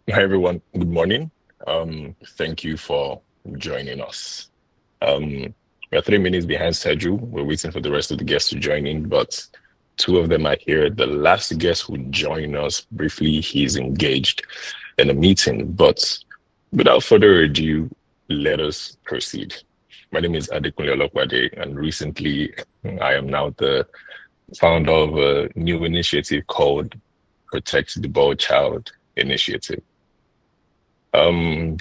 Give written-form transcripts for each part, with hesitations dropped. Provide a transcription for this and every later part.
Hi, everyone. Good morning. Thank you for joining us. We're 3 minutes behind schedule. We're waiting for the rest of the guests to join in, but two of them are here. The last guest who joined us briefly, he's engaged in a meeting, but without further ado, let us proceed. My name is Adekunle Olopade, and recently I am now the founder of a new initiative called Protect the Bald Child Initiative.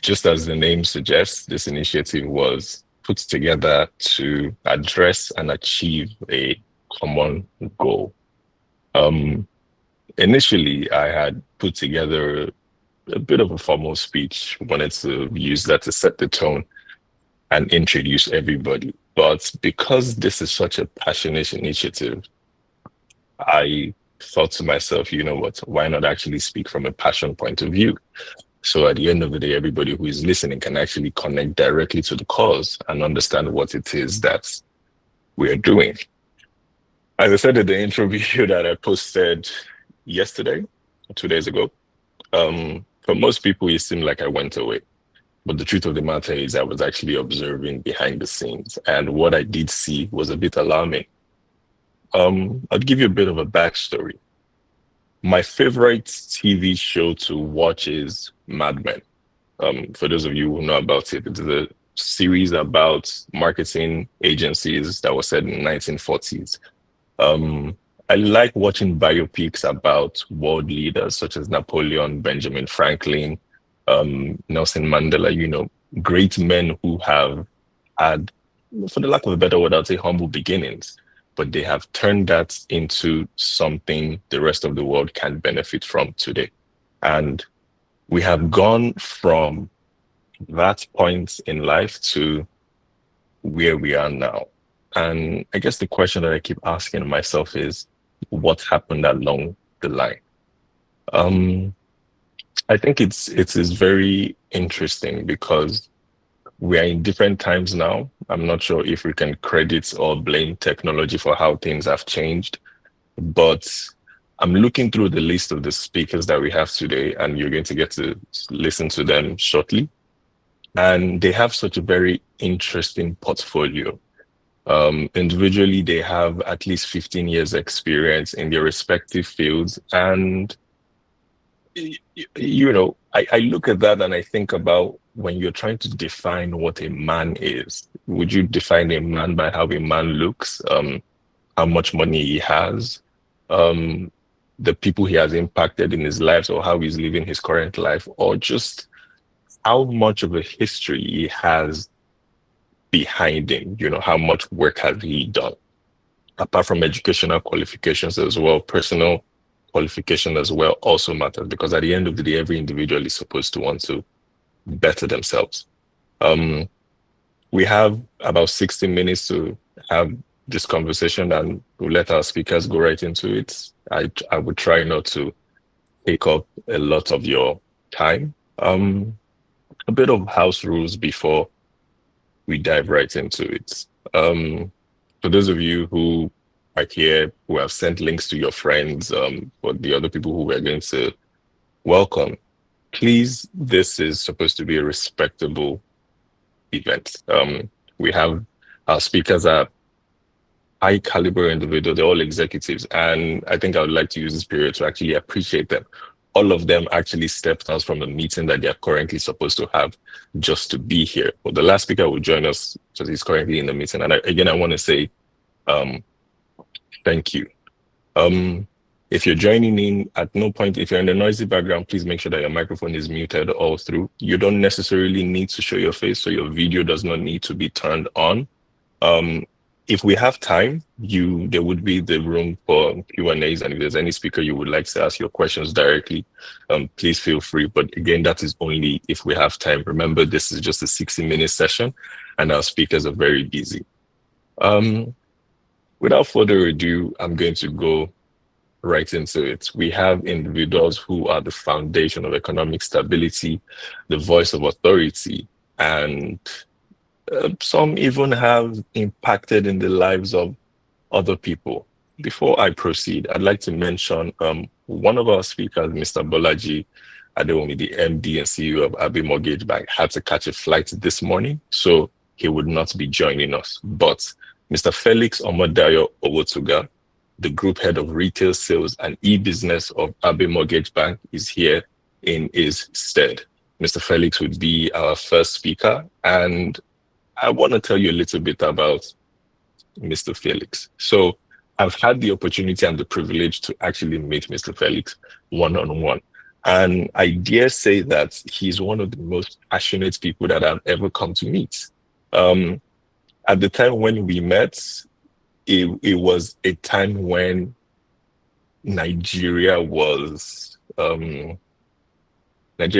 Just as the name suggests, this initiative was put together to address and achieve a common goal. Um, Initially, I had put together a bit of a formal speech, wanted to use that to set the tone and introduce everybody. But because this is such a passionate initiative, I thought to myself, you know what, why not actually speak from a passion point of view? So at the end of the day, everybody who is listening can actually connect directly to the cause and understand what it is that we are doing. As I said in the intro video that I posted yesterday, 2 days ago, for most people, it seemed like I went away. But the truth of the matter is I was actually observing behind the scenes. And what I did see was a bit alarming. I'll give you a bit of a backstory. My favorite TV show to watch is Mad Men. For those of you who know about it, it's a series about marketing agencies that was set in the 1940s. Um, I like watching biopics about world leaders such as Napoleon, Benjamin Franklin, Nelson Mandela, great men who have had, for the lack of a better word, I'd say humble beginnings, but they have turned that into something the rest of the world can benefit from today. And we have gone from that point in life to where we are now. And I guess the question that I keep asking myself is, what happened along the line? Um, I think it is very interesting because we are in different times now. I'm not sure if we can credit or blame technology for how things have changed, but I'm looking through the list of the speakers that we have today, and you're going to get to listen to them shortly. And they have such a very interesting portfolio. Individually, they have at least 15 years experience in their respective fields. And, I look at that and I think about when you're trying to define what a man is, would you define a man by how a man looks, how much money he has, um, the people he has impacted in his life or how he's living his current life, or just how much of a history he has behind him, how much work has he done? Apart from educational qualifications as well, personal qualification as well also matters because at the end of the day, every individual is supposed to want to better themselves. Um, we have about 60 minutes to have this conversation and we'll let our speakers go right into it. I would try not to take up a lot of your time. A bit of house rules before we dive right into it. For those of you who are here, who have sent links to your friends, for the other people who we're going to welcome, please, this is supposed to be a respectable event. We have our speakers are high caliber individuals, they're all executives, and I think I would like to use this period to actually appreciate them. All of them actually stepped out from the meeting that they're currently supposed to have just to be here. Well, the last speaker will join us because he's currently in the meeting. And I want to say um, thank you. If you're joining in, at no point, if you're in a noisy background, please make sure that your microphone is muted all through. You don't necessarily need to show your face, so your video does not need to be turned on. If we have time, there would be the room for Q&As, and if there's any speaker you would like to ask your questions directly, please feel free. But again, that is only if we have time. Remember, this is just a 60-minute session, and our speakers are very busy. Without further ado, I'm going to go right into it. We have individuals who are the foundation of economic stability, the voice of authority, and some even have impacted in the lives of other people. Before I proceed, I'd like to mention one of our speakers, Mr. Bolaji. Adewumi, the MD and CEO of Abe Mortgage Bank, had to catch a flight this morning, so he would not be joining us. But Mr. Felix Omodayo-Owotuga, the group head of retail sales and e-business of Abe Mortgage Bank, is here in his stead. Mr. Felix would be our first speaker, and I want to tell you a little bit about Mr. Felix. So I've had the opportunity and the privilege to actually meet Mr. Felix one-on-one. And I dare say that he's one of the most passionate people that I've ever come to meet. At the time when we met, it was a time when Nigeria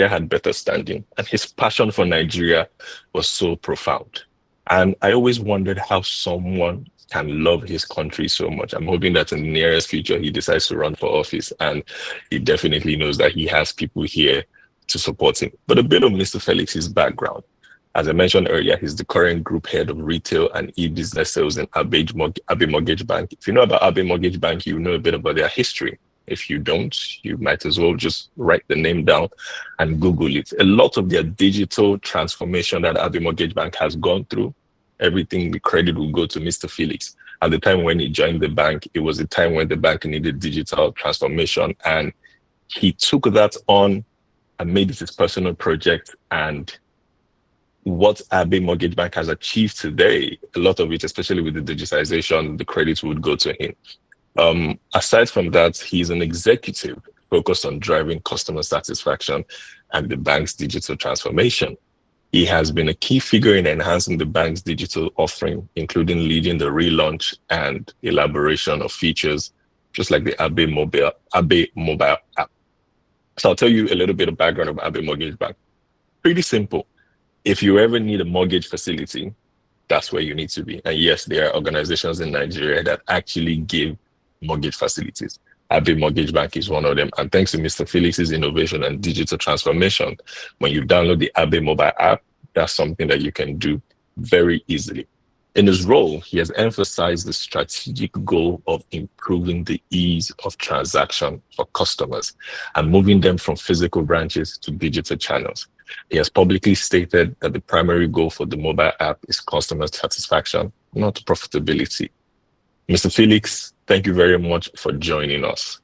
had better standing, and his passion for Nigeria was so profound. And I always wondered how someone can love his country so much. I'm hoping that in the nearest future, he decides to run for office, and he definitely knows that he has people here to support him. But a bit of Mr. Felix's background. As I mentioned earlier, he's the current group head of retail and e-business sales in Abe Mortgage Bank. If you know about Abe Mortgage Bank, you know a bit about their history. If you don't, you might as well just write the name down and Google it. A lot of their digital transformation that Abe Mortgage Bank has gone through, everything, the credit will go to Mr. Felix. At the time when he joined the bank, it was a time when the bank needed digital transformation, and he took that on and made it his personal project. And what Abe Mortgage Bank has achieved today, a lot of it, especially with the digitization, the credits would go to him. Aside from that, he's an executive focused on driving customer satisfaction and the bank's digital transformation. He has been a key figure in enhancing the bank's digital offering, including leading the relaunch and elaboration of features, just like the Abe mobile app. So I'll tell you a little bit of background of Abe Mortgage Bank. Pretty simple. If you ever need a mortgage facility, that's where you need to be. And yes, there are organizations in Nigeria that actually give mortgage facilities. Abe Mortgage Bank is one of them. And thanks to Mr. Felix's innovation and digital transformation, when you download the Abe mobile app, that's something that you can do very easily. In his role, he has emphasized the strategic goal of improving the ease of transaction for customers and moving them from physical branches to digital channels. He has publicly stated that the primary goal for the mobile app is customer satisfaction, not profitability. Mr. Felix, thank you very much for joining us.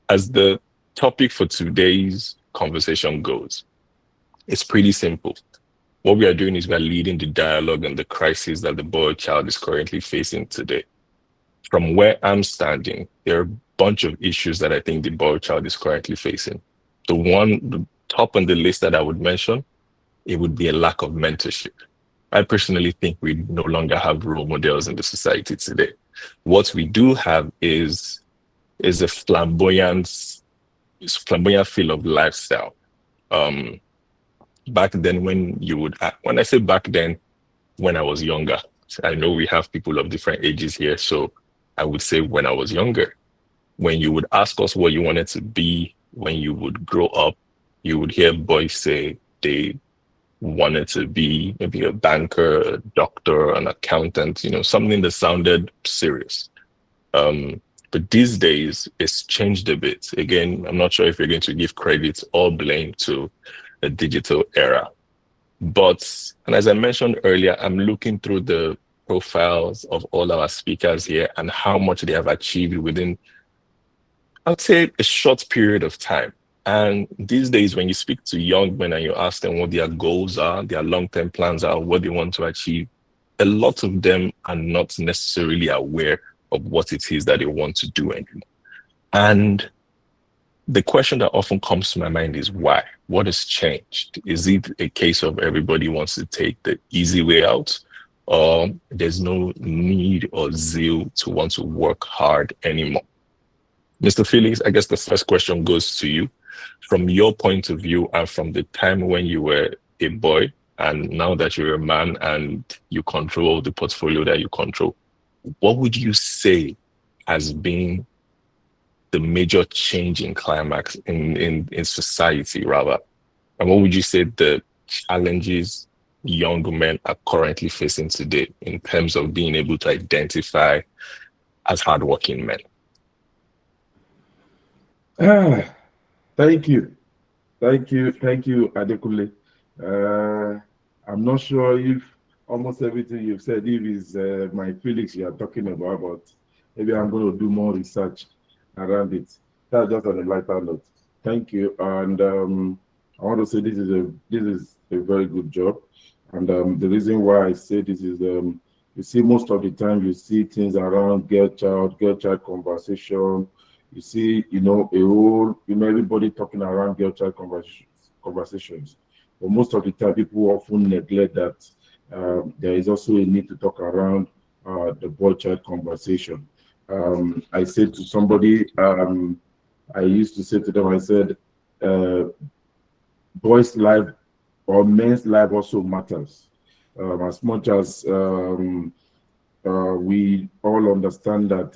As the topic for today's conversation goes, it's pretty simple. What we are doing is we are leading the dialogue on the crisis that the boy child is currently facing today. From where I'm standing, there are a bunch of issues that I think the boy child is currently facing. The top on the list that I would mention, it would be a lack of mentorship. I personally think we no longer have role models in the society today. What we do have is a flamboyant feel of lifestyle. Back then, when I say back then, when I was younger, I know we have people of different ages here, so I would say when I was younger, when you would ask us what you wanted to be when you would grow up, you would hear boys say they wanted to be maybe a banker, a doctor, an accountant, something that sounded serious. But these days, it's changed a bit. Again, I'm not sure if you're going to give credit or blame to the digital era. But, and as I mentioned earlier, I'm looking through the profiles of all our speakers here and how much they have achieved within, I'd say, a short period of time. And these days, when you speak to young men and you ask them what their goals are, their long-term plans are, what they want to achieve, a lot of them are not necessarily aware of what it is that they want to do anymore. And the question that often comes to my mind is why? What has changed? Is it a case of everybody wants to take the easy way out, or there's no need or zeal to want to work hard anymore? Mr. Felix, I guess the first question goes to you. From your point of view and from the time when you were a boy and now that you're a man and you control the portfolio that you control, what would you say has been the major change in climax in society, rather? And what would you say the challenges young men are currently facing today in terms of being able to identify as hardworking men? Thank you. Thank you, Adekunle. I'm not sure if almost everything you've said if is my Felix you are talking about, but maybe I'm going to do more research around it. That's just on a lighter note. Thank you, and I want to say this is a very good job, and the reason why I say this is you see most of the time you see things around girl child conversation. You see, a whole, everybody talking around girl child conversations. But most of the time, people often neglect that there is also a need to talk around the boy child conversation. I said to somebody, I used to say to them, I said, uh, boys' life or men's life also matters as much as we all understand that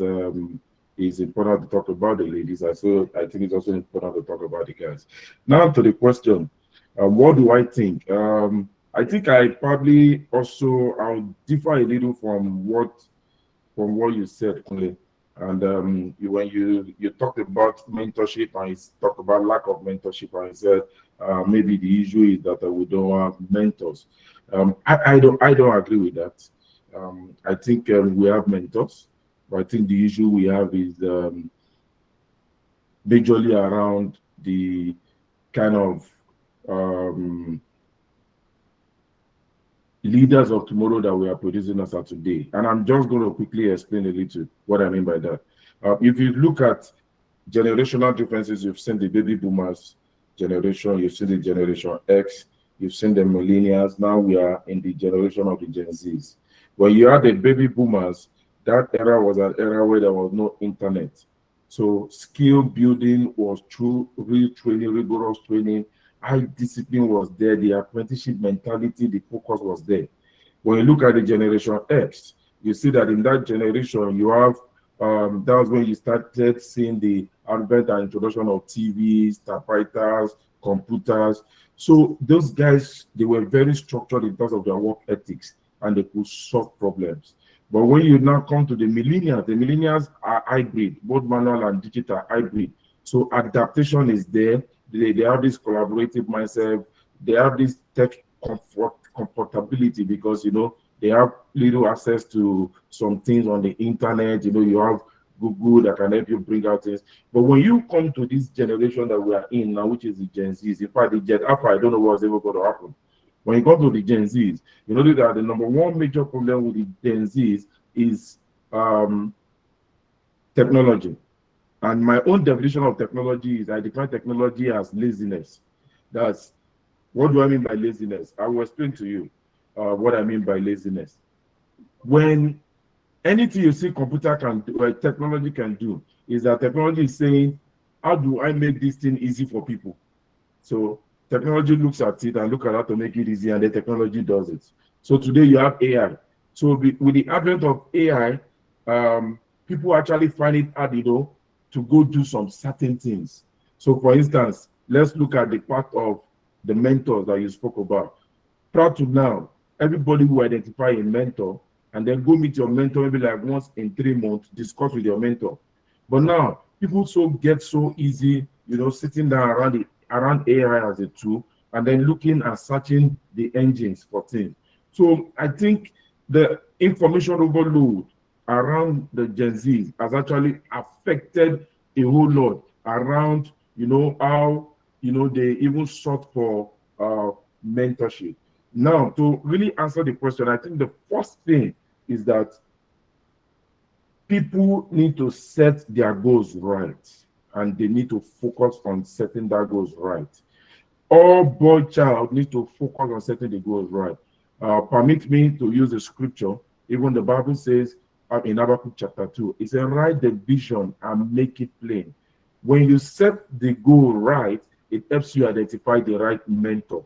it's important to talk about the ladies. I think it's also important to talk about the guys. Now to the question, what do I think? I think I probably also I'll differ a little from what you said, Kunle. And when you talked about mentorship and you talked about lack of mentorship, and you said maybe the issue is that we don't have mentors. I don't agree with that. I think we have mentors, but I think the issue we have is majorly around the kind of um, leaders of tomorrow that we are producing as of today. And I'm just going to quickly explain a little what I mean by that. If you look at generational differences, you've seen the baby boomers generation, you've seen the generation X, you've seen the millennials. Now we are in the generation of the Gen Zs. When you had the baby boomers, that era was an era where there was no internet. So skill building was through real training, rigorous training. High discipline was there. The apprenticeship mentality, the focus was there. When you look at the generation X, you see that in that generation, you have that was when you started seeing the advent and introduction of TVs, typewriters, computers. So those guys, they were very structured in terms of their work ethics and they could solve problems. But when you now come to the millennials are hybrid, both manual and digital hybrid. So adaptation is there. They have this collaborative mindset. They have this tech comfortability because they have little access to some things on the internet. You have Google that can help you bring out things. But when you come to this generation that we are in now, which is the Gen Zs, in fact, the Gen Alpha, I don't know what's ever going to happen. When you come to the Gen Zs, you know that the number one major problem with the Gen Zs is technology. And my own definition of technology is I define technology as laziness. That's what do I mean by laziness? I will explain to you what I mean by laziness. When anything you see computer can do, or technology can do, is that technology is saying, how do I make this thing easy for people? So technology looks at it and look at how to make it easy, and the technology does it. So today you have AI. So with the advent of AI, people actually find it hard, to go do some certain things. So for instance, let's look at the part of the mentors that you spoke about. Prior to now, everybody will identify a mentor and then go meet your mentor maybe like once in 3 months, discuss with your mentor. But now people get so easy, sitting down around AI as a tool and then looking and searching the engines for things. So I think the information overload around the Gen Z has actually affected a whole lot around, how, they even sought for mentorship. Now, to really answer the question, I think the first thing is that people need to set their goals right and they need to focus on setting their goals right. All boy child need to focus on setting the goals right. Permit me to use the scripture. Even the Bible says in Habakkuk chapter 2, it says, write the vision and make it plain. When you set the goal right, it helps you identify the right mentor.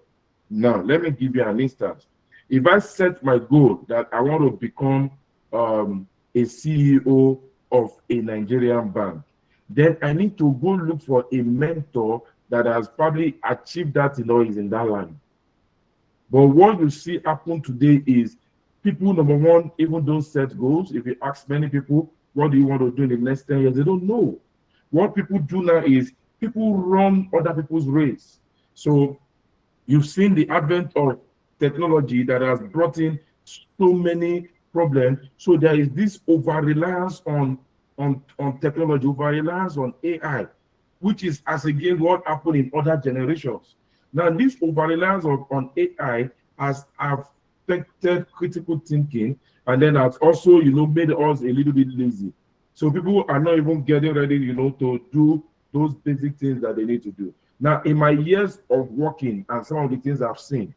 Now, let me give you an instance. If I set my goal that I want to become a CEO of a Nigerian bank, then I need to go look for a mentor that has probably achieved that, is in that line. But what you see happen today is people, number one, even don't set goals. If you ask many people, what do you want to do in the next 10 years? They don't know. What people do now is people run other people's race. So you've seen the advent of technology that has brought in so many problems. So there is this over-reliance on technology, over-reliance on AI, which is as against what happened in other generations. Now, this over-reliance on AI has affected critical thinking, and then has also, made us a little bit lazy. So people are not even getting ready, to do those basic things that they need to do. Now, in my years of working and some of the things I've seen,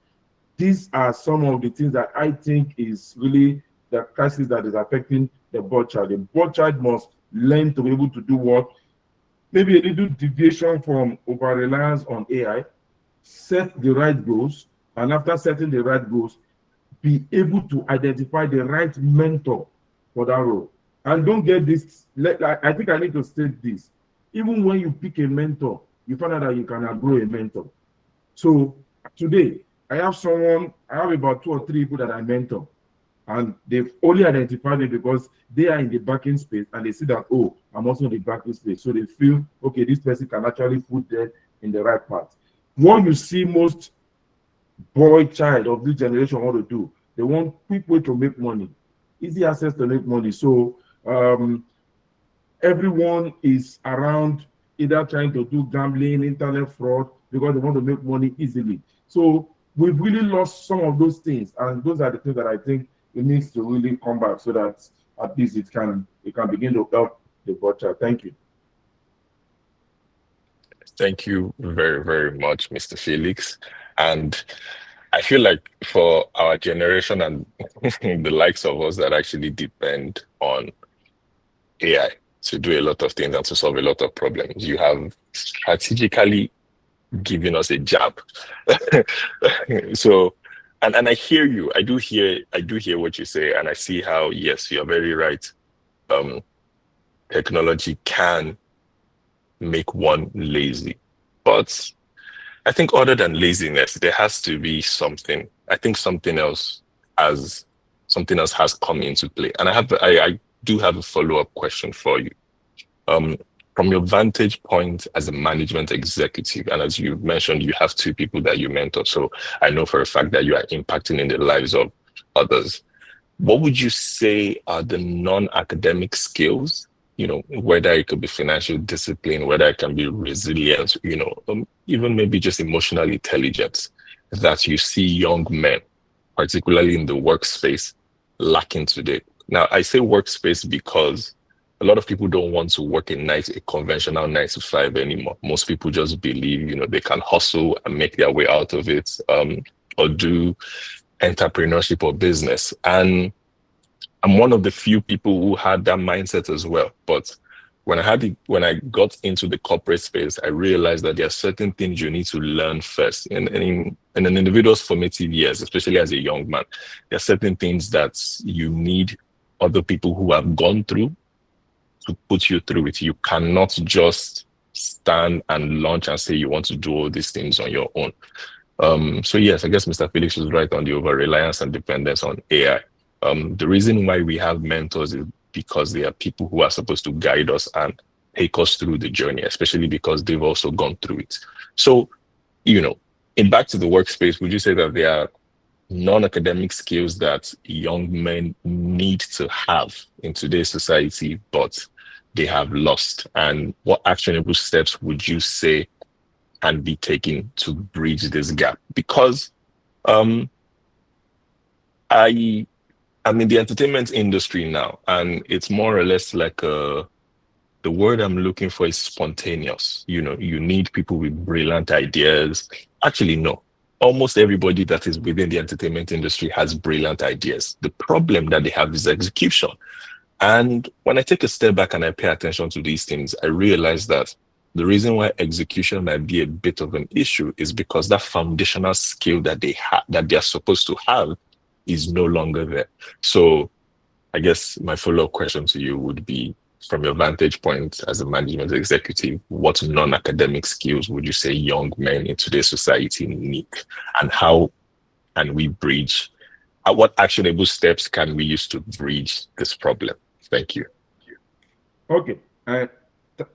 these are some of the things that I think is really the crisis that is affecting the board child. The board child must learn to be able to do what? Maybe a little deviation from over reliance on AI, set the right goals, and after setting the right goals, be able to identify the right mentor for that role. And don't get this, I think I need to state this. Even when you pick a mentor, you find out that you can outgrow a mentor. So today, I have about 2 or 3 people that I mentor, and they've only identified me because they are in the backing space and they see that, oh, I'm also in the backing space. So they feel, okay, this person can actually put them in the right path. What you see most boy child of this generation want to do, they want quick way to make money, easy access to make money. So everyone is around either trying to do gambling, internet fraud, because they want to make money easily. So we've really lost some of those things, and those are the things that I think it needs to really come back, so that at least it can begin to help the butcher. Thank you. Thank you very, very much, Mr. Felix. And I feel like for our generation and the likes of us that actually depend on AI to do a lot of things and to solve a lot of problems, you have strategically given us a jab. So, and I hear you. I do hear what you say, and I see how, yes, you're very right. Technology can make one lazy, but I think other than laziness, there has to be something. I think something else has come into play. And I do have a follow-up question for you. From your vantage point as a management executive, and as you mentioned, you have 2 people that you mentor. So I know for a fact that you are impacting in the lives of others. What would you say are the non-academic skills, whether it could be financial discipline, whether it can be resilience, even maybe just emotional intelligence, that you see young men, particularly in the workspace, lacking today? Now, I say workspace because a lot of people don't want to work a conventional 9 to 5 anymore. Most people just believe, they can hustle and make their way out of it, or do entrepreneurship or business. And I'm one of the few people who had that mindset as well. But when I got into the corporate space, I realized that there are certain things you need to learn first. In an individual's formative years, especially as a young man, there are certain things that you need other people who have gone through to put you through it. You cannot just stand and launch and say you want to do all these things on your own. So yes, I guess Mr. Felix was right on the over-reliance and dependence on AI. The reason why we have mentors is because they are people who are supposed to guide us and take us through the journey, especially because they've also gone through it. So, in back to the workspace, would you say that there are non-academic skills that young men need to have in today's society, but they have lost? And what actionable steps would you say can be taken to bridge this gap? Because I'm in the entertainment industry now, and it's more or less like the word I'm looking for is spontaneous. You need people with brilliant ideas. Actually, no. Almost everybody that is within the entertainment industry has brilliant ideas. The problem that they have is execution. And when I take a step back and I pay attention to these things, I realize that the reason why execution might be a bit of an issue is because that foundational skill that they're supposed to have is no longer there. So I guess my follow-up question to you would be, from your vantage point as a management executive, what non-academic skills would you say young men in today's society need? And how can we bridge? What actionable steps can we use to bridge this problem? Thank you. Okay.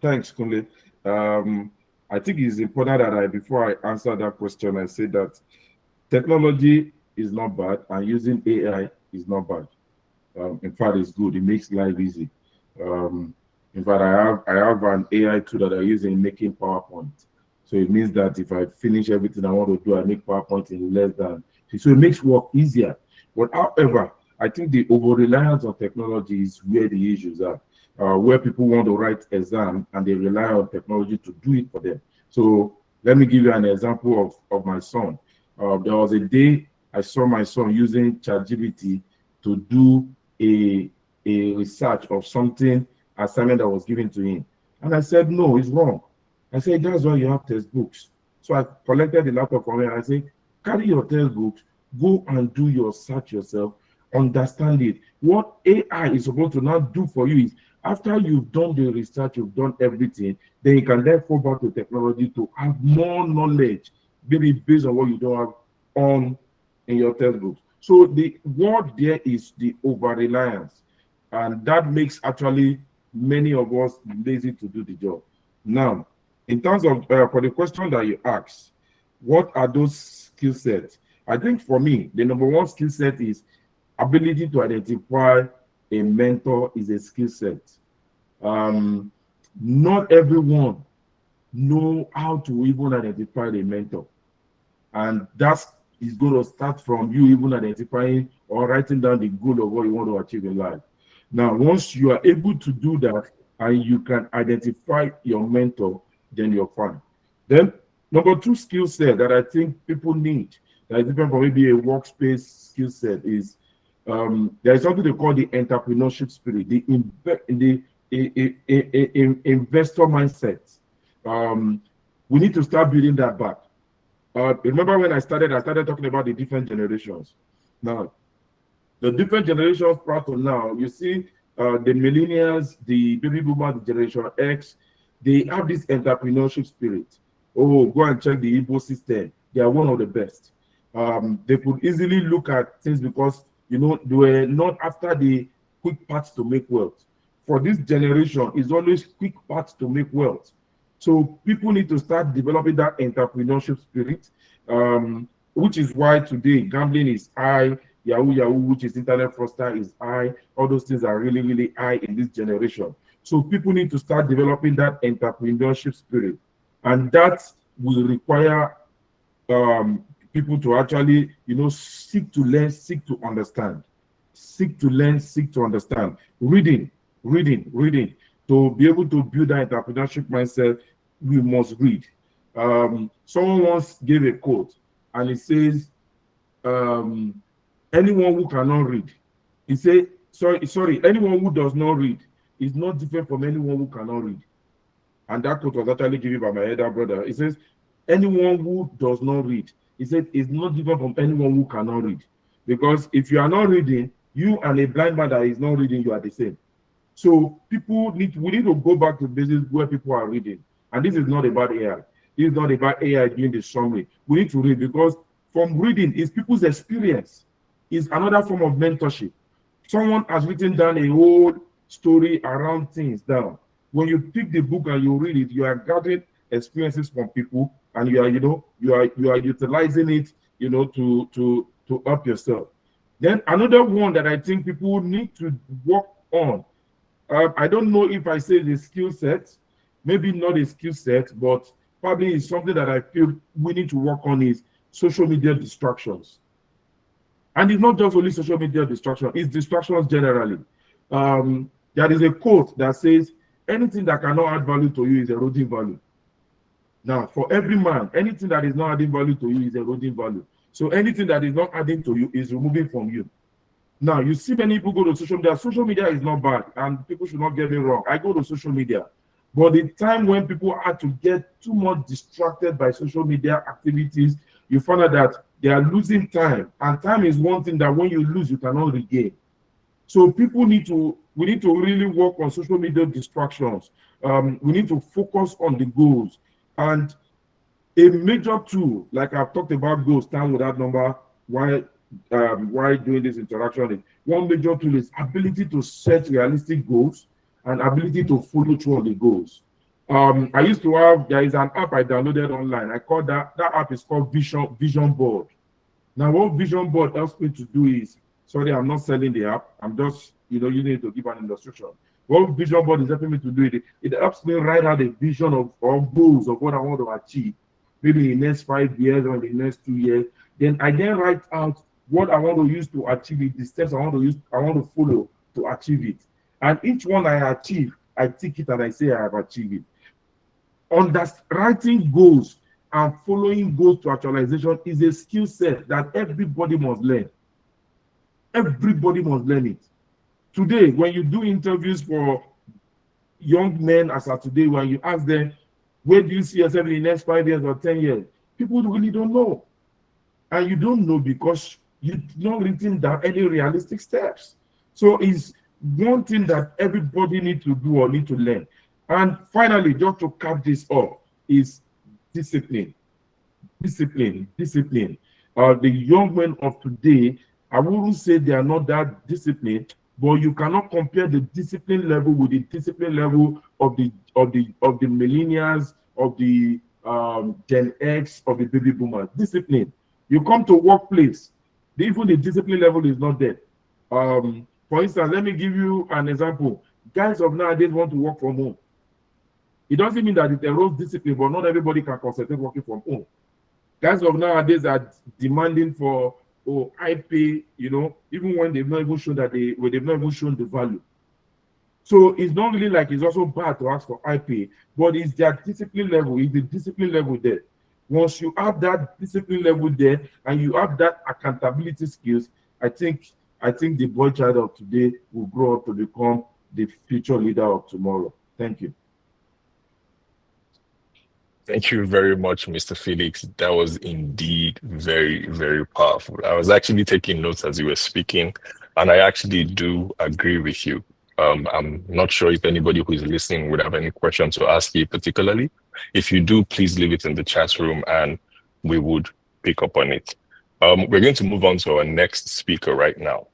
Thanks, Kunle. I think it's important that before I answer that question, I say that technology is not bad and using AI is not bad. In fact, it's good. It makes life easy. Um, in fact, I have an AI tool that I use in making PowerPoint. So it means that if I finish everything I want to do, I make PowerPoint in less than. So it makes work easier. But however, I think the over reliance on technology is where the issues are. Where people want to write exam and they rely on technology to do it for them. So let me give you an example of my son. There was a day I saw my son using ChatGPT to do a research of something assignment that was given to him. And I said, no, it's wrong. I said, that's why you have textbooks. So I collected the laptop from him and I said, carry your textbooks, go and do your search yourself, understand it. What AI is supposed to now do for you is after you've done the research, you've done everything, then you can then fall back to technology to have more knowledge, maybe based on what you don't have on in your textbooks. So the word there is the over-reliance, and that makes actually many of us lazy to do the job. Now, in terms of for the question that you asked, what are those skill sets? I think for me, the number one skill set is ability to identify a mentor is a skill set. Not everyone know how to even identify a mentor, and that's is going to start from you even identifying or writing down the goal of what you want to achieve in life. Now, once you are able to do that and you can identify your mentor, then you're fine. Then, number two skill set that I think people need that is different from maybe a workspace skill set is there is something they call the entrepreneurship spirit, the investor mindset. We need to start building that back. Remember when I started talking about the different generations. Now, the different generations prior to now, you see the millennials, the baby boomers, the generation X, they have this entrepreneurship spirit. Oh, go and check the Igbo system. They are one of the best. They could easily look at things because, you know, they were not after the quick paths to make wealth. For this generation, it's always quick paths to make wealth. So people need to start developing that entrepreneurship spirit, which is why today gambling is high, Yahoo, which is internet fraudster, is high. All those things are really, really high in this generation. So people need to start developing that entrepreneurship spirit, and that will require people to actually, you know, seek to learn, seek to understand, seek to learn, seek to understand. Reading. To be able to build that entrepreneurship mindset, we must read. Someone once gave a quote, and it says, anyone who cannot read, he said, sorry, anyone who does not read is not different from anyone who cannot read. And that quote was actually given by my elder brother. It says, anyone who does not read, he said, is not different from anyone who cannot read. Because if you are not reading, you and a blind man that is not reading, you are the same. So we need to go back to basics where people are reading. And this is not about AI. This is not about AI doing the summary. We need to read, because from reading is people's experience. Is another form of mentorship. Someone has written down a whole story around things down. When you pick the book and you read it, you are gathering experiences from people, and you are utilizing it, you know, to help yourself. Then another one that I think people need to work on. I don't know if I say the skill set, maybe not a skill set, but probably is something that I feel we need to work on is social media distractions. And it's not just only social media distraction, it's distractions generally. There is a quote that says, anything that cannot add value to you is eroding value. Now, for every man, anything that is not adding value to you is eroding value. So anything that is not adding to you is removing from you. Now, you see many people go to social media. Social media is not bad, and people should not get me wrong. I go to social media. But the time when people are to get too much distracted by social media activities, you find out that they are losing time. And time is one thing that when you lose, you cannot regain. So we need to really work on social media distractions. We need to focus on the goals. And a major tool, like I've talked about goals, time without number, why doing this interaction is one major tool is ability to set realistic goals and ability to follow through on the goals. I used to have, there is an app I downloaded online. I call that app is called Vision Board. Now, what Vision Board helps me to do is, sorry, I'm not selling the app. I'm just, using it to give an illustration. What Vision Board is helping me to do, it helps me write out a vision of or goals of what I want to achieve, maybe in the next 5 years or in the next 2 years. Then I write out what I want to use to achieve it, the steps I want to follow to achieve it. And each one I achieve, I tick it and I say I have achieved it. Writing goals and following goals to actualization is a skill set that everybody must learn. Everybody must learn it. Today, when you do interviews for young men as of today, when you ask them, where do you see yourself in the next 5 years or 10 years? People really don't know. And you don't know because you've not written down any realistic steps. So it's one thing that everybody needs to do or need to learn. And finally, just to cap this off, is discipline. Discipline. The young men of today, I wouldn't say they are not that disciplined, but you cannot compare the discipline level with the discipline level of the millennials, of the Gen X, of the baby boomers. Discipline. You come to workplace, even the discipline level is not there. For instance, let me give you an example. Guys of nowadays want to work from home. It doesn't mean that it erodes discipline, but not everybody can concentrate working from home. Guys of nowadays are demanding for high pay, even when they've not even shown the value. So it's not really like it's also bad to ask for high pay, but it's their discipline level, it's the discipline level there. Once you have that discipline level there and you have that accountability skills, I think the boy child of today will grow up to become the future leader of tomorrow. Thank you. Thank you very much, Mr. Felix. That was indeed very, very powerful. I was actually taking notes as you were speaking, and I actually do agree with you. I'm not sure if anybody who is listening would have any questions to ask you particularly. If you do, please leave it in the chat room and we would pick up on it. We're going to move on to our next speaker right now.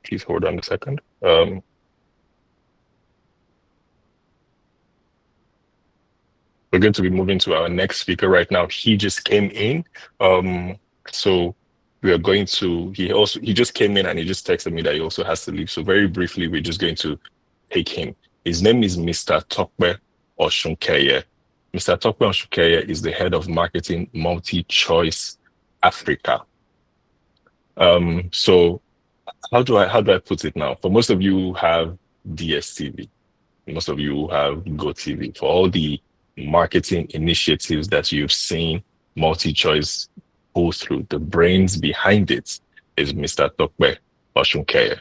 Please hold on a second. We're going to be moving to our next speaker right now. He just came in. So we are going to, he just came in and he just texted me that he also has to leave. So very briefly, we're just going to take him. His name is Mr. Tope Oshunkeye. Mr. Tope Oshunkeye is the head of marketing MultiChoice Africa. So how do I put it now? For most of you who have DSTV, most of you who have GoTV, for all the marketing initiatives that you've seen MultiChoice go through, the brains behind it is Mr. Tope Oshunkeye.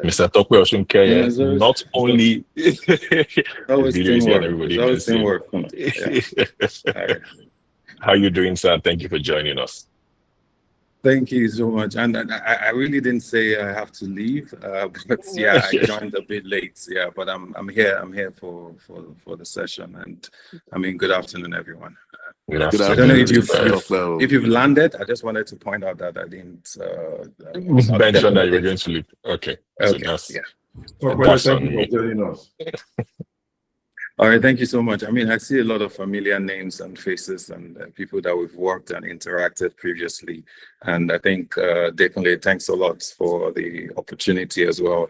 Mr. Tope Oshunkeye, not only How are you doing, sir? Thank you for joining us. Thank you so much. And I really didn't say I have to leave, but yeah, I joined a bit late. Yeah, but I'm here. I'm here for the session. And I mean, good afternoon, everyone. Good afternoon. I don't know if you've landed. I just wanted to point out that I didn't mention that you were going to leave. Okay. Okay. So yeah. Thank you for joining us. All right, thank you so much. I mean, I see a lot of familiar names and faces and people that we've worked and interacted previously. And I think, Adekunle, thanks a lot for the opportunity as well.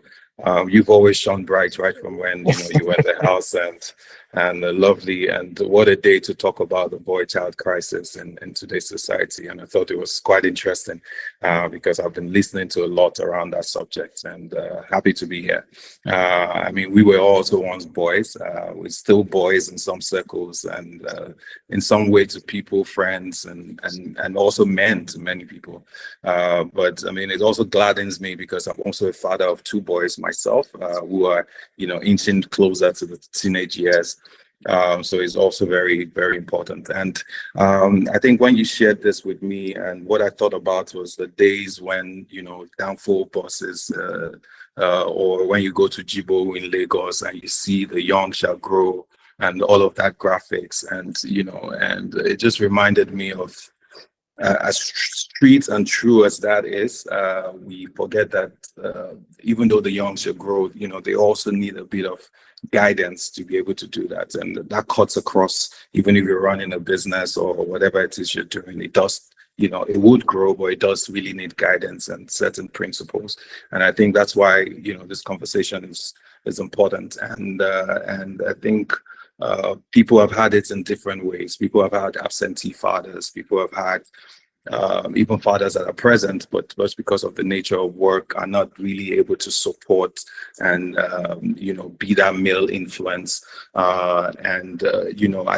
You've always shone bright right from when you were in the house, and lovely, and what a day to talk about the boy-child crisis in today's society. And I thought it was quite interesting because I've been listening to a lot around that subject, and happy to be here. I mean, we were also once boys. We're still boys in some circles, and in some way to people, friends, and also men to many people. But I mean, it also gladdens me because I'm also a father of 2 boys myself, who are inching closer to the teenage years. So it's also very, very important. And I think when you shared this with me, and what I thought about was the days when downfall buses, or when you go to Jibo in Lagos and you see the young shall grow and all of that graphics, and and it just reminded me of as treat and true as that is, we forget that even though the young should grow, they also need a bit of guidance to be able to do that. And that cuts across, even if you're running a business or whatever it is you're doing, it does, it would grow, but it does really need guidance and certain principles. And I think that's why, this conversation is important. And I think people have had it in different ways. People have had absentee fathers. People have had even fathers that are present, but just because of the nature of work, are not really able to support and be that male influence. I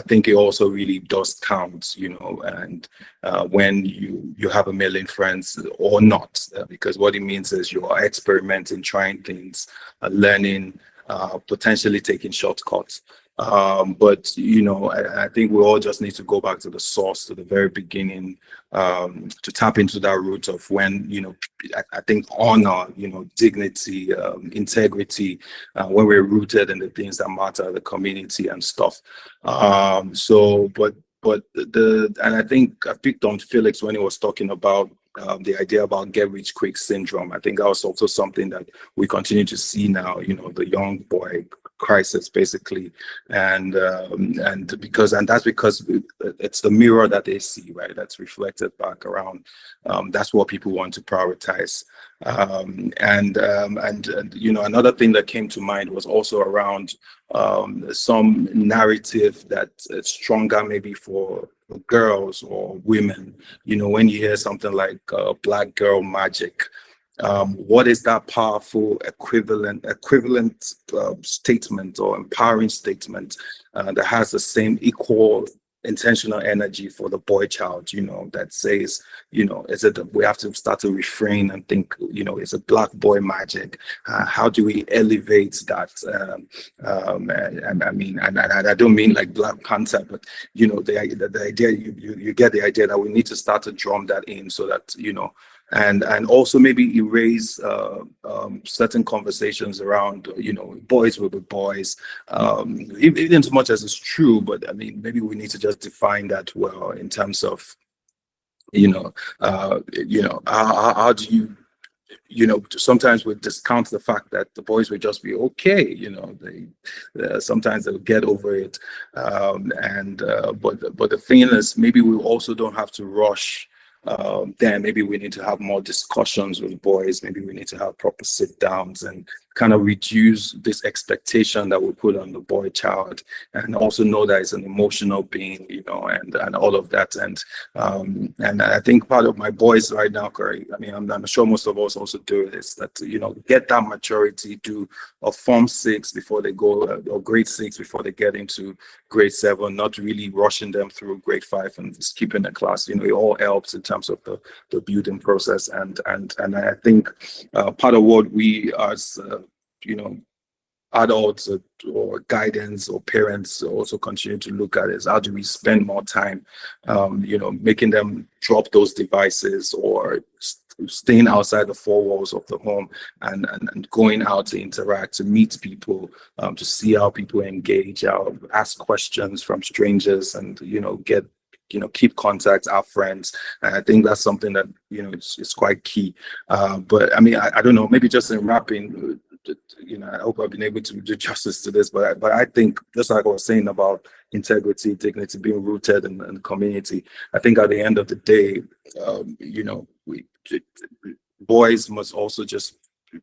think it also really does count, and when you have a male influence or not, because what it means is you are experimenting, trying things, learning, potentially taking shortcuts. But I think we all just need to go back to the source, to the very beginning, to tap into that root of when, I think honor, dignity, integrity, when we're rooted in the things that matter, the community and stuff. And I think I picked on Felix when he was talking about the idea about get rich quick syndrome. I think that was also something that we continue to see now, the young boy crisis basically, and that's because it's the mirror that they see, right? That's reflected back around. That's what people want to prioritize. Another thing that came to mind was also around some narrative that it's stronger maybe for girls or women. When you hear something like black girl magic, what is that powerful equivalent statement or empowering statement that has the same equal intentional energy for the boy child, that says, we have to start to refrain and think, it's a black boy magic. How do we elevate that? And I don't mean like Black Panther, but the idea, you get the idea that we need to start to drum that in so that, and also maybe erase certain conversations around, boys will be boys, even as much as it's true, but maybe we need to just define that well in terms of, how do you, sometimes we discount the fact that the boys will just be okay, sometimes they'll get over it, but the thing is, maybe we also don't have to rush. Then maybe we need to have more discussions with boys. Maybe we need to have proper sit downs and kind of reduce this expectation that we put on the boy child, and also know that it's an emotional being, and all of that. And I think part of my boys right now, Corey, I'm sure most of us also do this, that, get that maturity, do a form 6 before they go, or grade 6 before they get into grade 7, not really rushing them through grade 5 and skipping the class. It all helps in terms of the building process. And I think part of what we as adults or guidance or parents also continue to look at is how do we spend more time, making them drop those devices or staying outside the four walls of the home and going out to interact, to meet people, to see how people engage, ask questions from strangers, and get keep contact, our friends. And I think that's something that it's quite key. But I don't know, maybe just in wrapping, I hope I've been able to do justice to this, but I think, just like I was saying about integrity, dignity, being rooted in the community, I think at the end of the day, boys must also just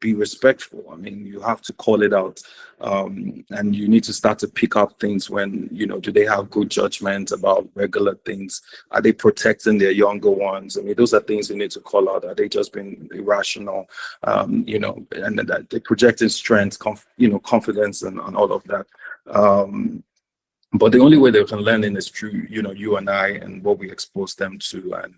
be respectful. You have to call it out, and you need to start to pick up things when, do they have good judgment about regular things? Are they protecting their younger ones? Those are things you need to call out. Are they just being irrational? And that they're projecting strength, confidence, and all of that. But the only way they can learn is through, you and I, and what we expose them to, and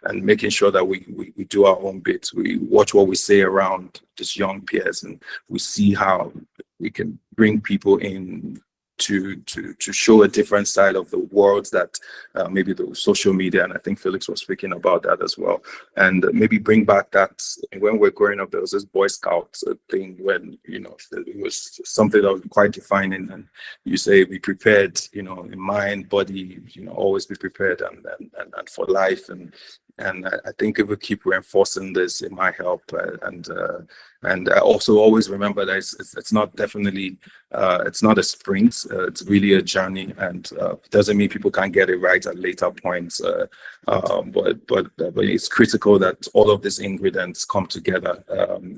and making sure that we do our own bit. We watch what we say around these young peers, and we see how we can bring people in to show a different side of the world that maybe the social media, and I think Felix was speaking about that as well, and maybe bring back that. When we're growing up, there was this Boy Scout thing when, you know, it was something that was quite defining, and you say be prepared, you know, in mind, body, you know, always be prepared and for life, and I think if we keep reinforcing this, it might help. And I also always remember that it's not definitely it's not a sprint. It's really a journey, and doesn't mean people can't get it right at later points. But it's critical that all of these ingredients come together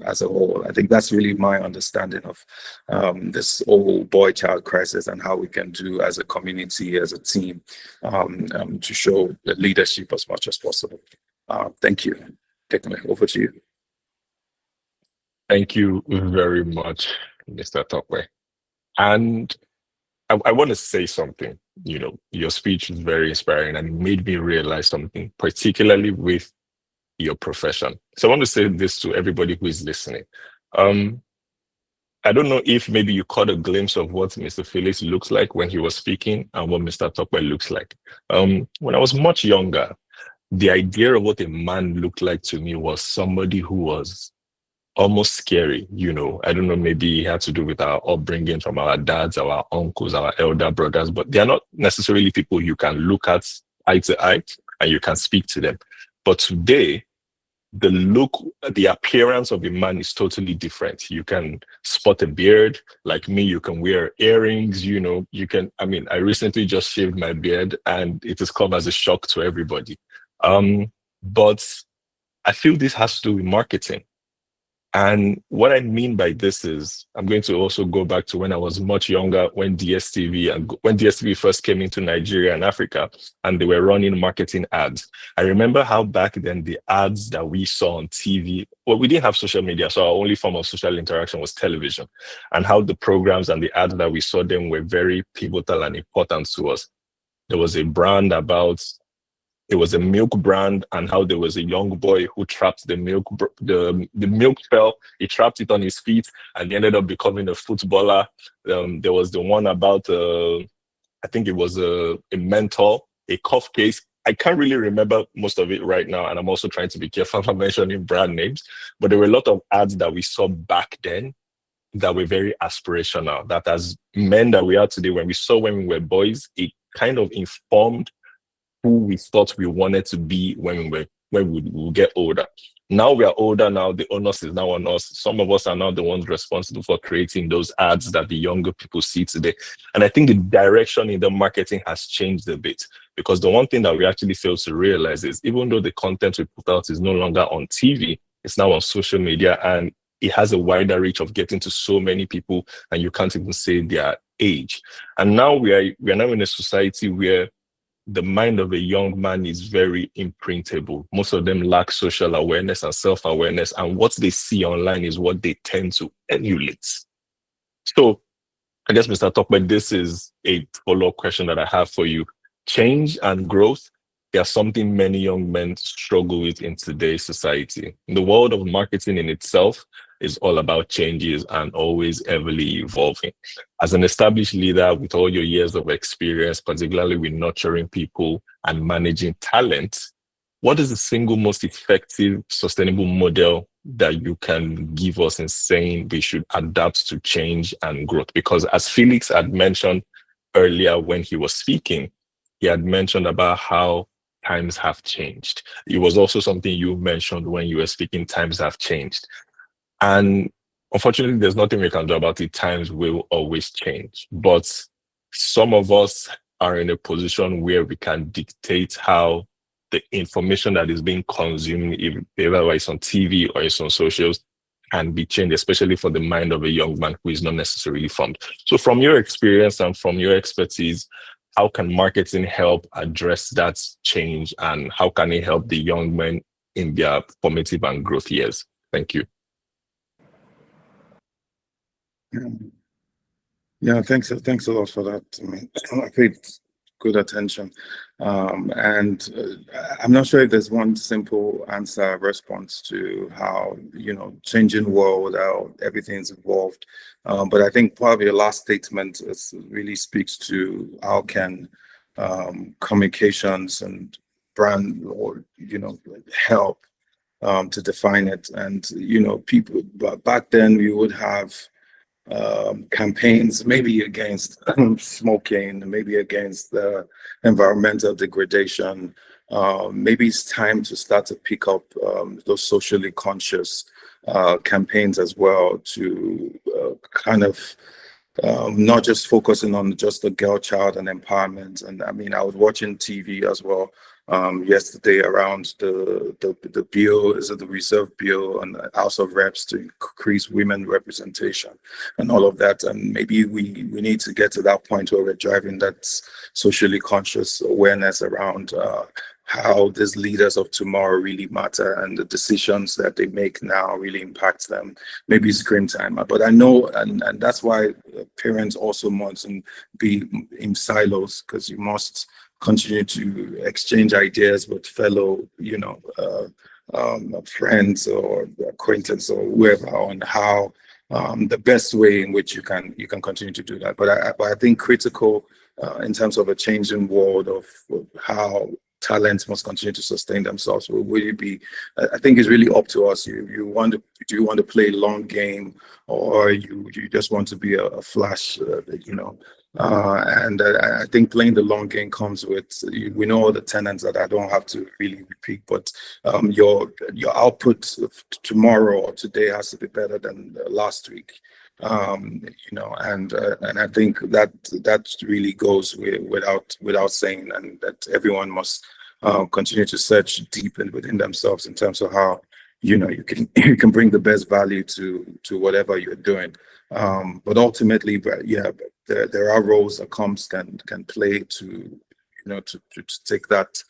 as a whole. I think that's really my understanding of this whole boy-child crisis and how we can do as a community, as a team, to show the leadership as much as possible. Thank you. Adekunle, over to you. Thank you very much, Mr. Tope. And I want to say something. You know, your speech is very inspiring and made me realize something, particularly with your profession. So I want to say this to everybody who is listening. I don't know if maybe you caught a glimpse of what Mr. Felix looks like when he was speaking and what Mr. Tope looks like. When I was much younger, the idea of what a man looked like to me was somebody who was almost scary. You know, I don't know, maybe it had to do with our upbringing from our dads, our uncles, our elder brothers, but they're not necessarily people you can look at eye to eye and you can speak to them. But today, the look, the appearance of a man is totally different. You can spot a beard. Like me, you can wear earrings, you know, you can, I mean, I recently just shaved my beard and it has come as a shock to everybody. But I feel this has to do with marketing. And what I mean by this is, I'm going to also go back to when I was much younger, when DSTV first came into Nigeria and Africa, and they were running marketing ads. I remember how back then the ads that we saw on TV, well, we didn't have social media, so our only form of social interaction was television, and how the programs and the ads that we saw then were very pivotal and important to us. There was a brand about, it was a milk brand, and how there was a young boy who trapped the milk, the milk fell, he trapped it on his feet, and he ended up becoming a footballer. There was the one about, I think it was a mentor, a cough case. I can't really remember most of it right now, and I'm also trying to be careful about mentioning brand names, but there were a lot of ads that we saw back then that were very aspirational, that as men that we are today, when we were boys, it kind of informed who we thought we wanted to be when we get older. Now we are older. Now the onus is now on us. Some of us are now the ones responsible for creating those ads that the younger people see today. And I think the direction in the marketing has changed a bit, because the one thing that we actually fail to realize is, even though the content we put out is no longer on TV, it's now on social media, and it has a wider reach of getting to so many people, and you can't even say their age. And now we are now in a society where the mind of a young man is very imprintable. Most of them lack social awareness and self-awareness, and what they see online is what they tend to emulate. So I guess, Mr. Tope, this is a follow-up question that I have for you. Change and growth, they are something many young men struggle with in today's society. The world of marketing in itself is all about changes and always heavily evolving. As an established leader with all your years of experience, particularly with nurturing people and managing talent, what is the single most effective, sustainable model that you can give us in saying we should adapt to change and growth? Because as Felix had mentioned earlier when he was speaking, he had mentioned about how times have changed. It was also something you mentioned when you were speaking, times have changed. And unfortunately, there's nothing we can do about it. Times will always change. But some of us are in a position where we can dictate how the information that is being consumed, either it's on TV or it's on socials, can be changed, especially for the mind of a young man who is not necessarily formed. So from your experience and from your expertise, how can marketing help address that change, and how can it help the young men in their formative and growth years? Thank you. Yeah, thanks a lot for that. I mean, I think good attention. And I'm not sure if there's one simple answer response to how, changing world, how everything's evolved. But I think probably your last statement really speaks to how can communications and brand or, help to define it. And, people, but back then we would have campaigns maybe against smoking, maybe against environmental degradation. Maybe it's time to start to pick up those socially conscious campaigns as well to kind of not just focusing on just the girl child and empowerment. And I mean, I was watching TV as well yesterday around the bill, is it the reserve bill and the House of Reps to increase women representation and all of that. And maybe we need to get to that point where we're driving that socially conscious awareness around how these leaders of tomorrow really matter and the decisions that they make now really impact them. Maybe screen time, but I know, and that's why parents also mustn't be in silos, because you must continue to exchange ideas with fellow, friends or acquaintances or whoever on how the best way in which you can continue to do that. But I think critical in terms of a changing world of how talents must continue to sustain themselves will really be, I think it's really up to us. Do you want to play long game, or you just want to be a flash, and I think playing the long game comes with, we know all the tenets that I don't have to really repeat, but your output tomorrow or today has to be better than last week. And I think that really goes without saying, and that everyone must continue to search deep within themselves in terms of how you can bring the best value to whatever you're doing. But ultimately, there are roles that comms can play to take that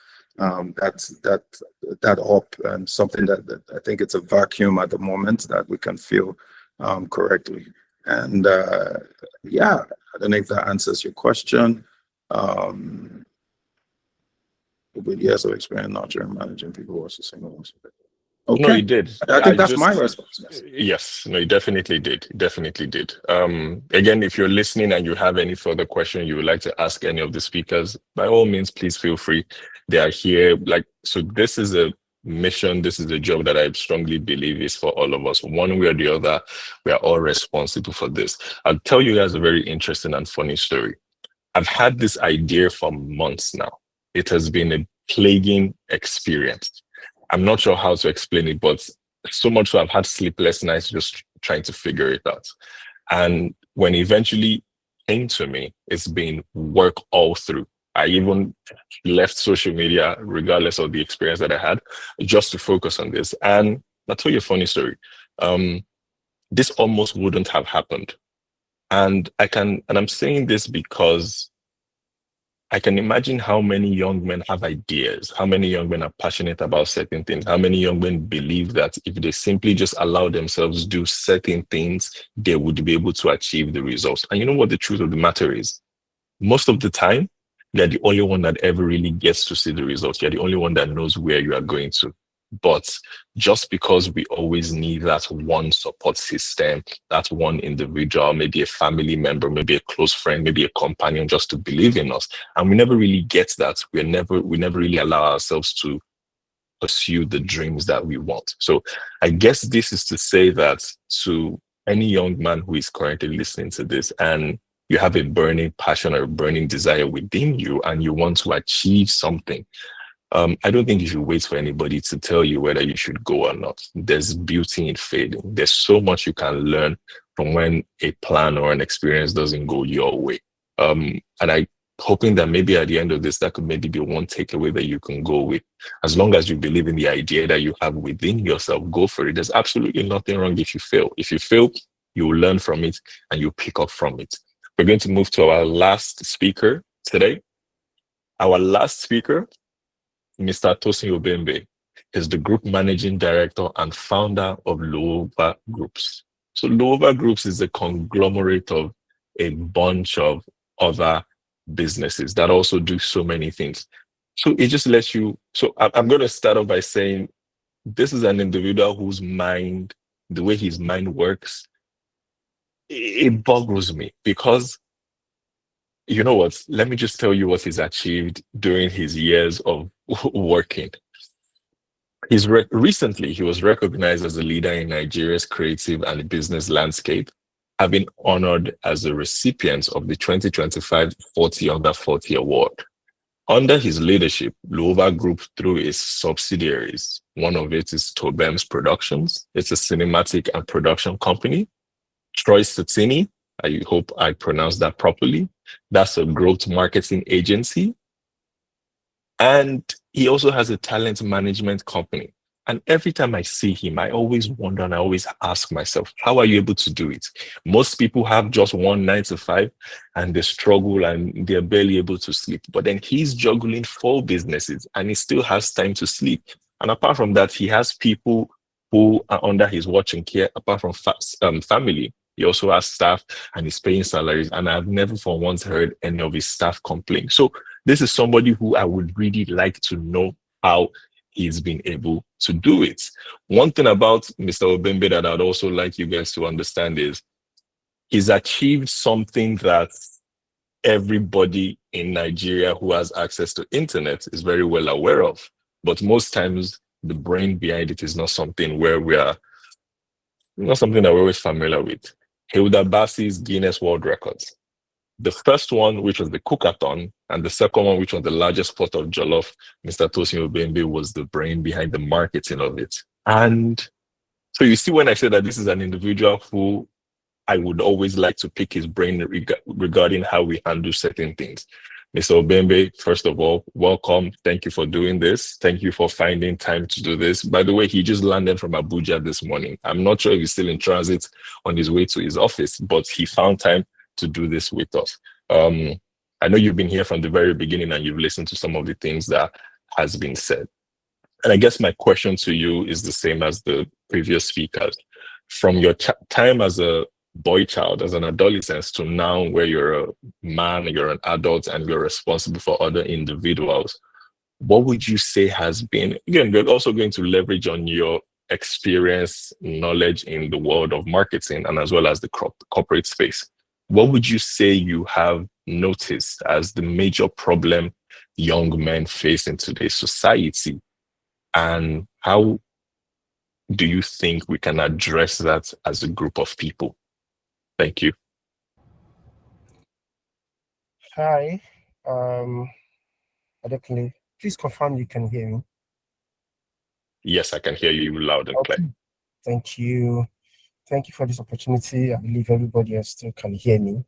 up, and something that I think it's a vacuum at the moment that we can fill correctly. And I don't know if that answers your question. But yes, I've experienced nurturing, managing people who are single ones. Okay. No, you did. I think that's my response. Yes, no, you definitely did. Definitely did. Again, if you're listening and you have any further question you would like to ask any of the speakers, by all means, please feel free. They are here. So this is a mission. This is a job that I strongly believe is for all of us. One way or the other, we are all responsible for this. I'll tell you guys a very interesting and funny story. I've had this idea for months now. It has been a plaguing experience. I'm not sure how to explain it, but so much so I've had sleepless nights just trying to figure it out. And when it eventually came to me, it's been work all through. I even left social media, regardless of the experience that I had, just to focus on this. And I'll tell you a funny story. This almost wouldn't have happened. And I'm saying this because I can imagine how many young men have ideas, how many young men are passionate about certain things, how many young men believe that if they simply just allow themselves to do certain things, they would be able to achieve the results. And you know what the truth of the matter is? Most of the time, they're the only one that ever really gets to see the results. You're the only one that knows where you are going to. But just because we always need that one support system, that one individual, maybe a family member, maybe a close friend, maybe a companion, just to believe in us, and we never really get that, we never really allow ourselves to pursue the dreams that we want. So I guess this is to say that to any young man who is currently listening to this, and you have a burning passion or a burning desire within you, and you want to achieve something, I don't think you should wait for anybody to tell you whether you should go or not. There's beauty in failing. There's so much you can learn from when a plan or an experience doesn't go your way. And I'm hoping that maybe at the end of this, that could maybe be one takeaway that you can go with. As long as you believe in the idea that you have within yourself, go for it. There's absolutely nothing wrong if you fail. If you fail, you will learn from it and you pick up from it. We're going to move to our last speaker today. Our last speaker, Mr. Tosin Obembe, is the group managing director and founder of Loova Groups. So Loova Groups is a conglomerate of a bunch of other businesses that also do so many things. So it just lets you. So I'm going to start off by saying this is an individual whose mind, the way his mind works, it boggles me because you know what? Let me just tell you what he's achieved during his years of working. Recently, he was recognized as a leader in Nigeria's creative and business landscape, having honored as a recipient of the 2025 40 Under 40 Award. Under his leadership, Luova Group, through its subsidiaries, one of it is Tobems Productions. It's a cinematic and production company. Troy Satini, I hope I pronounced that properly. That's a growth marketing agency. And he also has a talent management company. And every time I see him, I always wonder and I always ask myself, how are you able to do it? Most people have just one 9 to 5 and they struggle and they're barely able to sleep. But then he's juggling 4 businesses and he still has time to sleep. And apart from that, he has people who are under his watch and care, apart from family. He also has staff and he's paying salaries. And I've never for once heard any of his staff complain. So this is somebody who I would really like to know how he's been able to do it. One thing about Mr. Obembe that I'd also like you guys to understand is he's achieved something that everybody in Nigeria who has access to internet is very well aware of. But most times the brain behind it is not something that we're always familiar with. Hilda Bassi's Guinness World Records. The first one, which was the cookathon, and the second one, which was the largest pot of jollof, Mr. Tosin Obembe was the brain behind the marketing of it. And so you see, when I say that this is an individual who I would always like to pick his brain regarding how we handle certain things. Mr. Obembe, first of all, welcome. Thank you for doing this. Thank you for finding time to do this. By the way, he just landed from Abuja this morning. I'm not sure if he's still in transit on his way to his office, but he found time to do this with us. I know you've been here from the very beginning and you've listened to some of the things that has been said. And I guess my question to you is the same as the previous speakers. From your time as a boy child, as an adolescent, to now where you're a man, you're an adult, and you're responsible for other individuals, what would you say has been, again, we're also going to leverage on your experience, knowledge in the world of marketing and as well as the corporate space. What would you say you have noticed as the major problem young men face in today's society? And how do you think we can address that as a group of people? Thank you. Hi, Adekunle. Please confirm you can hear me. Yes, I can hear you loud and clear. Thank you. Thank you for this opportunity. I believe everybody else still can hear me.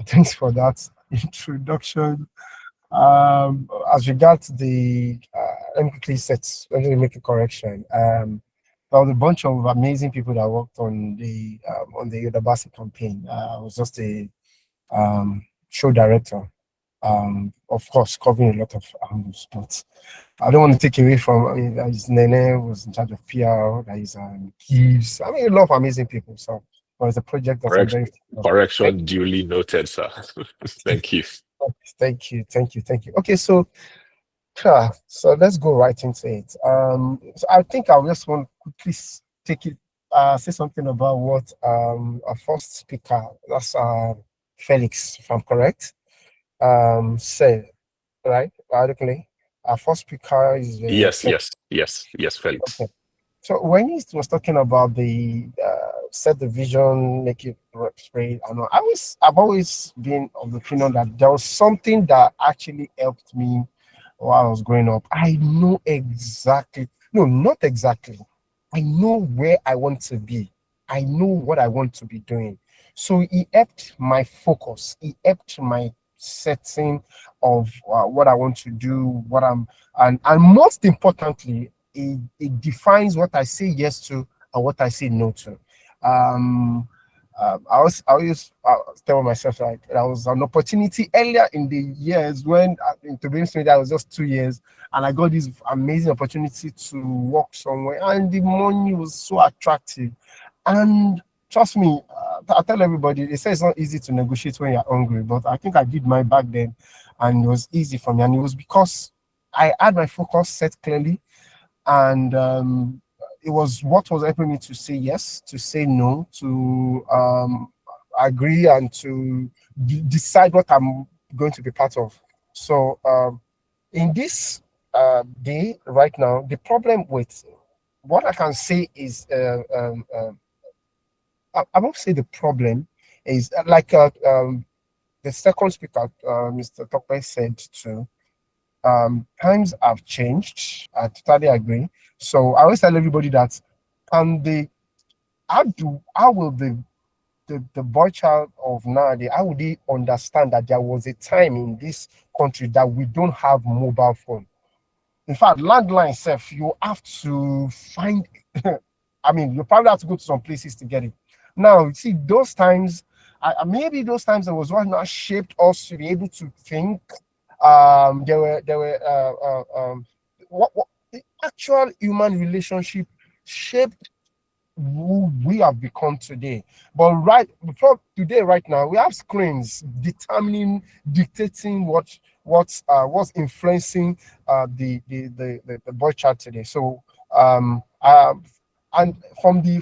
Thanks for that introduction. As regards the, let me make a correction. There was a bunch of amazing people that worked on the Udabasi campaign. I was just a show director, of course, covering a lot of angles, but I don't want to take away from, Nene was in charge of PR, there is Gibbs, a lot of amazing people. So it was a project that correction duly noted, sir. Thank you. Thank you. Okay, so let's go right into it. So I think I just want to quickly say something about what our first speaker, that's Felix, if I'm correct, said, right? Our first speaker is yes, Felix. Okay. So when he was talking about the set the vision, make it straight, I've always been of the opinion that there was something that actually helped me while I was growing up. I know exactly, no, not exactly. I know where I want to be. I know what I want to be doing. So it helped my focus. It helped my setting of what I want to do, and most importantly, it defines what I say yes to and what I say no to. I always tell myself, like, there was an opportunity earlier in the years when, to be honest, I was just 2 years, and I got this amazing opportunity to work somewhere, and the money was so attractive. And trust me, I tell everybody, they say it's not easy to negotiate when you're hungry, but I think I did mine back then, and it was easy for me. And it was because I had my focus set clearly, and it was what was helping me to say yes, to say no, to agree, and to decide what I'm going to be part of. So in this day right now, the problem with what I can say is I won't say the problem is like the second speaker, Mr. Tope said too. Times have changed. I totally agree. So I always tell everybody that how will the boy child of nowadays, how would they understand that there was a time in this country that we don't have mobile phone? In fact, landline itself, you have to find, I mean, you probably have to go to some places to get it. Now, you see, those times, maybe those times there was what not shaped us to be able to think. There were what the actual human relationship shaped who we have become today. But today, right now, we have screens dictating what's influencing the boy child today. So and from the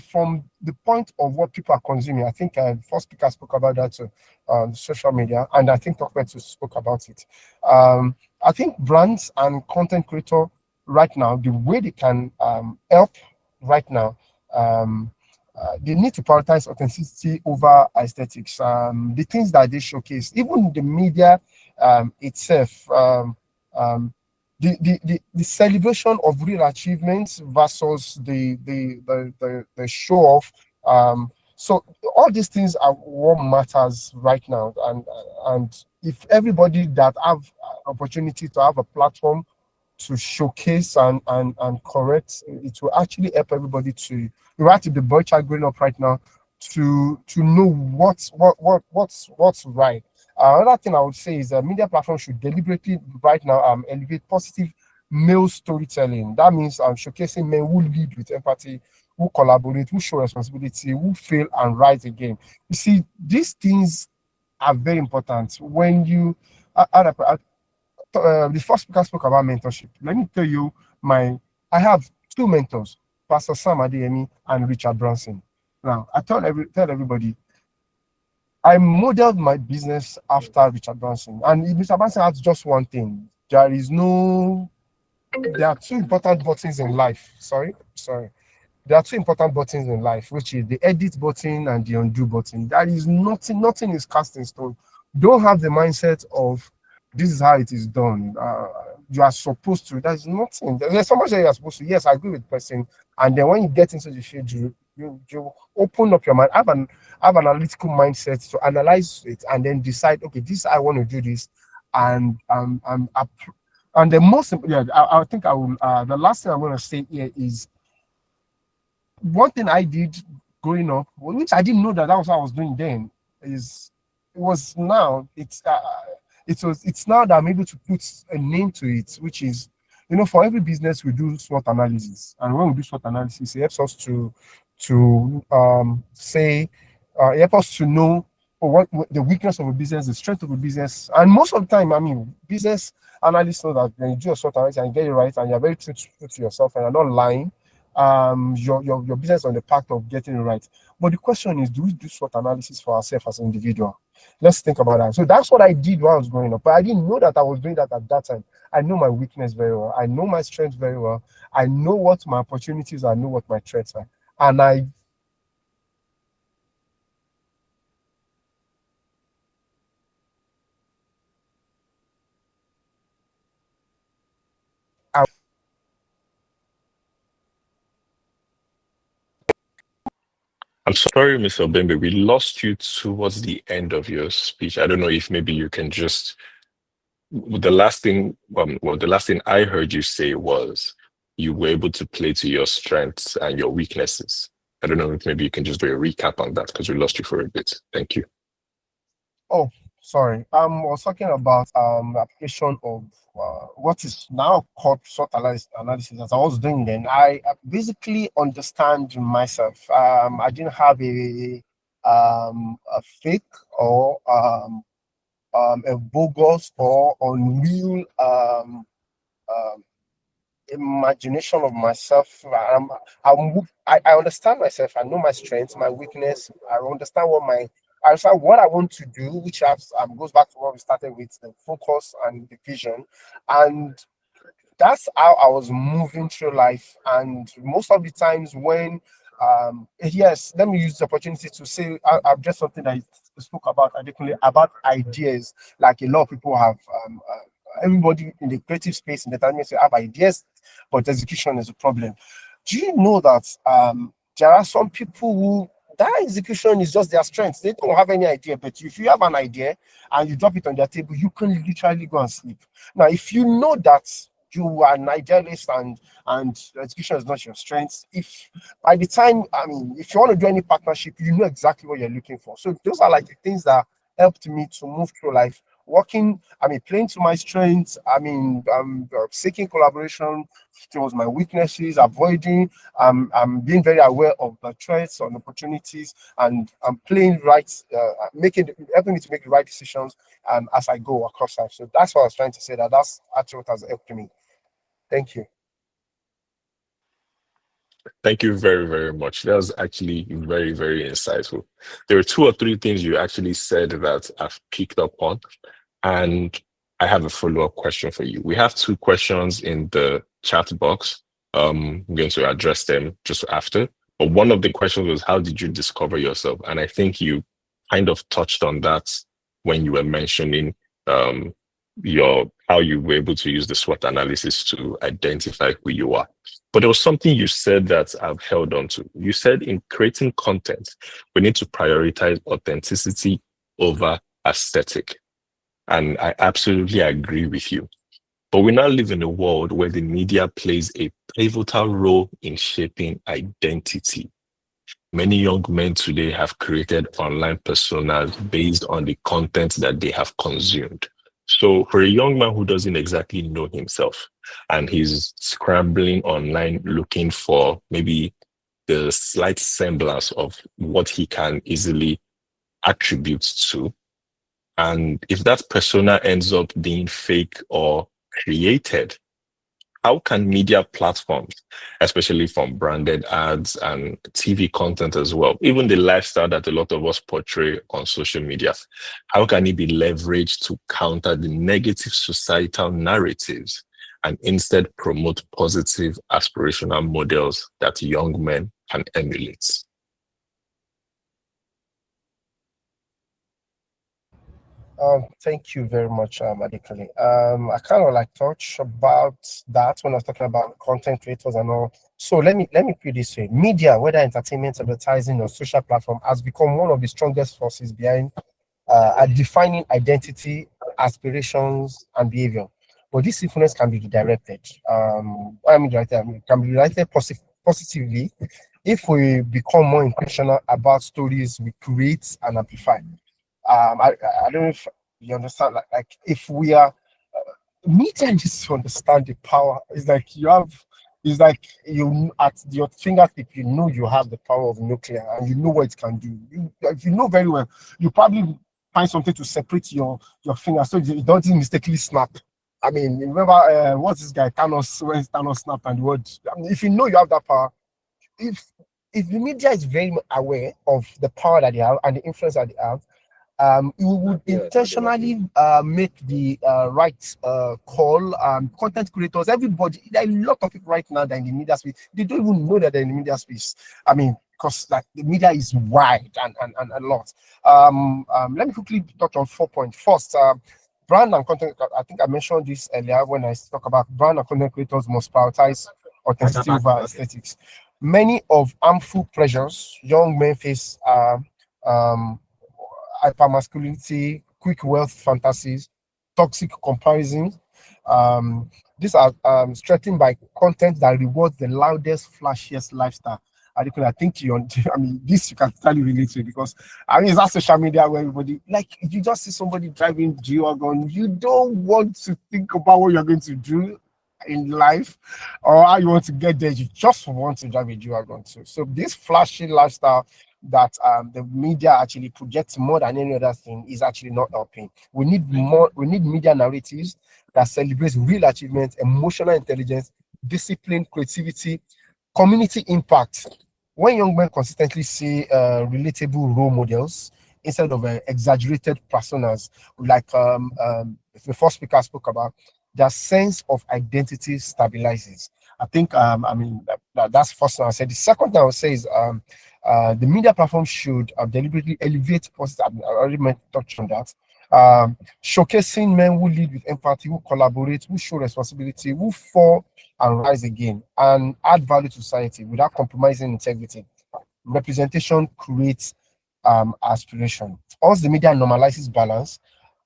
point of what people are consuming, I think first speaker spoke about that too, social media, and I think Tope too spoke about it. I think brands and content creator right now, the way they can help right now, they need to prioritize authenticity over aesthetics. The things that they showcase, even the media itself, the celebration of real achievements versus the show off. So all these things are what matters right now, and if everybody that have opportunity to have a platform to showcase and correct, it will actually help everybody to right to the boy child growing up right now to know what's right. Another thing I would say is that media platforms should deliberately right now elevate positive male storytelling. That means showcasing men who lead with empathy, who collaborate, who show responsibility, who fail and rise again. You see, these things are very important. When you the first speaker spoke about mentorship. Let me tell you, I have two mentors, Pastor Sam Adeyemi and Richard Branson. Now, I tell everybody, I modeled my business after Richard Branson, and Mr. Branson has just one thing. There are two important buttons in life. Sorry. There are two important buttons in life, which is the edit button and the undo button. There is nothing is cast in stone. Don't have the mindset of this is how it is done. You are supposed to. There's nothing. There's so much that you are supposed to. Yes, I agree with the person. And then when you get into the field, you open up your mind, have an analytical mindset to analyze it, and then decide, okay, I want to do this, and the most important, I think I will. The last thing I'm going to say here is one thing I did growing up, which I didn't know that was what I was doing then. It's now that I'm able to put a name to it, which is, for every business we do SWOT analysis, and when we do SWOT analysis, it helps us to help us to know what the weakness of a business, the strength of a business, and most of the time, business analysts know that when you do a SWOT analysis and you get it right, and you're very truthful to yourself, and you're not lying, your business is on the path of getting it right. But the question is, do we do SWOT analysis for ourselves as an individual? Let's think about that. So that's what I did while I was growing up, but I didn't know that I was doing that at that time. I know my weakness very well. I know my strengths very well. I know what my opportunities are. I know what my threats are. And I I'm sorry, Mr. Obembe, we lost you towards the end of your speech. I don't know if maybe you can just the last thing I heard you say was you were able to play to your strengths and your weaknesses. I don't know if maybe you can just do a recap on that because we lost you for a bit. Thank you. Oh, sorry. I was talking about the application of what is now called SWOT analysis. As I was doing then, I basically understand myself. I didn't have a a fake or a bogus or unreal imagination of myself. I understand myself. I know my strengths, my weakness. I understand what I want to do, which goes back to what we started with, the focus and the vision. And that's how I was moving through life. And most of the times when yes, let me use the opportunity to say I've just something that I spoke about Adekunle, about ideas. Like a lot of people have everybody in the creative space in the entertainment space have ideas, but execution is a problem. Do you know that there are some people who that execution is just their strength? They don't have any idea, but if you have an idea and you drop it on their table, you can literally go and sleep. Now, if you know that you are an idealist and execution is not your strength, if by the time, if you want to do any partnership, you know exactly what you're looking for. So those are like the things that helped me to move through life. Playing to my strengths, seeking collaboration towards my weaknesses, avoiding, I'm being very aware of the threats and opportunities, and I'm playing right, helping me to make the right decisions as I go across life. So that's what I was trying to say, that's actually what has helped me. Thank you. Thank you very, very much. That was actually very, very insightful. There were 2 or 3 things you actually said that I've picked up on, and I have a follow-up question for you. We have 2 questions in the chat box. I'm going to address them just after. But one of the questions was, how did you discover yourself? And I think you kind of touched on that when you were mentioning how you were able to use the SWOT analysis to identify who you are. But there was something you said that I've held on to. You said in creating content, we need to prioritize authenticity over aesthetic. And I absolutely agree with you. But we now live in a world where the media plays a pivotal role in shaping identity. Many young men today have created online personas based on the content that they have consumed. So for a young man who doesn't exactly know himself and he's scrambling online looking for maybe the slight semblance of what he can easily attribute to, and if that persona ends up being fake or created, how can media platforms, especially from branded ads and TV content as well, even the lifestyle that a lot of us portray on social media, how can it be leveraged to counter the negative societal narratives and instead promote positive aspirational models that young men can emulate? Thank you very much, Adekunle. I kind of like touch about that when I was talking about content creators and all. So let me put it this way: media, whether entertainment, advertising, or social platform, has become one of the strongest forces behind defining identity, aspirations, and behavior. But this influence can be redirected. It can be redirected positively if we become more intentional about stories we create and amplify. I don't know if you understand, like if we are media needs to understand the power. It's like you at your fingertip, you know you have the power of nuclear and you know what it can do. If you know very well, you probably find something to separate your finger so it doesn't mistakenly snap. Remember what's this guy Thanos, when Thanos snapped and the word. If you know you have that power, if the media is very aware of the power that they have and the influence that they have, we would intentionally make the right call. Content creators, everybody, there are a lot of people right now that are in the media space. They don't even know that they're in the media space. Because like the media is wide and a lot. Let me quickly touch on 4 points. First, brand and content. I think I mentioned this earlier when I talk about brand and content creators must prioritize authenticity over aesthetics. Many of harmful pressures young men face are hypermasculinity, quick wealth fantasies, toxic comparisons. These are strengthened by content that rewards the loudest, flashiest lifestyle. I think this you can totally relate to, because it's not social media where everybody, like, you just see somebody driving G-Wagon, you don't want to think about what you're going to do. in life, or how you want to get there. You just want to drive a G-Wagon too. So this flashy lifestyle that the media actually projects more than any other thing is actually not helping. We need more. We need media narratives that celebrates real achievements, emotional intelligence, discipline, creativity, community impact. When young men consistently see relatable role models instead of exaggerated personas, like the first speaker spoke about, their sense of identity stabilizes. I think, that's first thing I said. The second thing I would say is the media platform should deliberately elevate positive. I already touched on that. Showcasing men who lead with empathy, who collaborate, who show responsibility, who fall and rise again, and add value to society without compromising integrity. Representation creates aspiration. Once the media normalizes balance,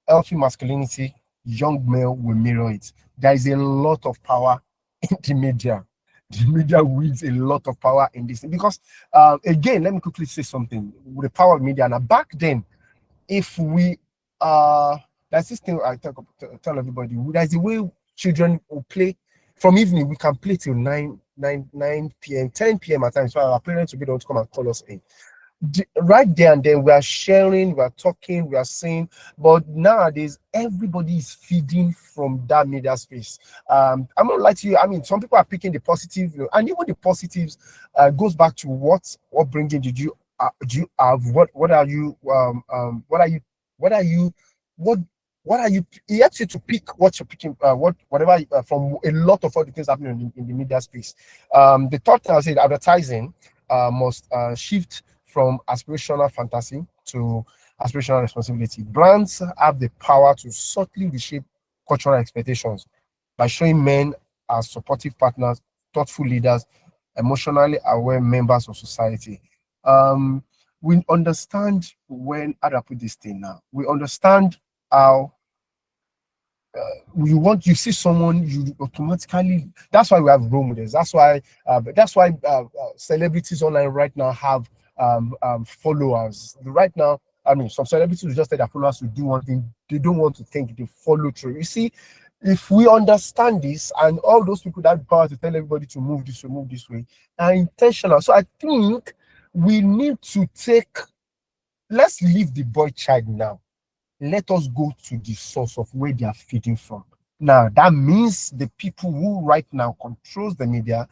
healthy masculinity, young male will mirror it. There is a lot of power in the media. The media wields a lot of power in this because, again, let me quickly say something with the power of media. Now, back then, if we that's this thing I tell everybody, there's a way children will play from evening. We can play till 9 p.m., 10 p.m. at times. So our parents will be the ones to come and call us in. Right there and then we are sharing, we are talking, we are saying, but nowadays everybody is feeding from that media space. I'm not like to you. I mean, some people are picking the positive, and even the positives goes back to what bringing did you do you have? What are you what are you what are you what are you? He helps you to pick what you're picking, whatever from a lot of other things happening in the media space. The third thing I said, advertising must shift from aspirational fantasy to aspirational responsibility. Brands have the power to subtly reshape cultural expectations by showing men as supportive partners, thoughtful leaders, emotionally aware members of society. We understand how do I put this thing now? We understand how you see someone, you automatically, that's why we have role models. That's why celebrities online right now have followers. Right now, I mean, some celebrities will just say their followers to do one thing, they don't want to think, they follow through. You see, if we understand this, and all those people that have power to tell everybody to move this way, are intentional. So I think we need to let's leave the boy child now. Let us go to the source of where they are feeding from. Now, that means the people who right now controls the media,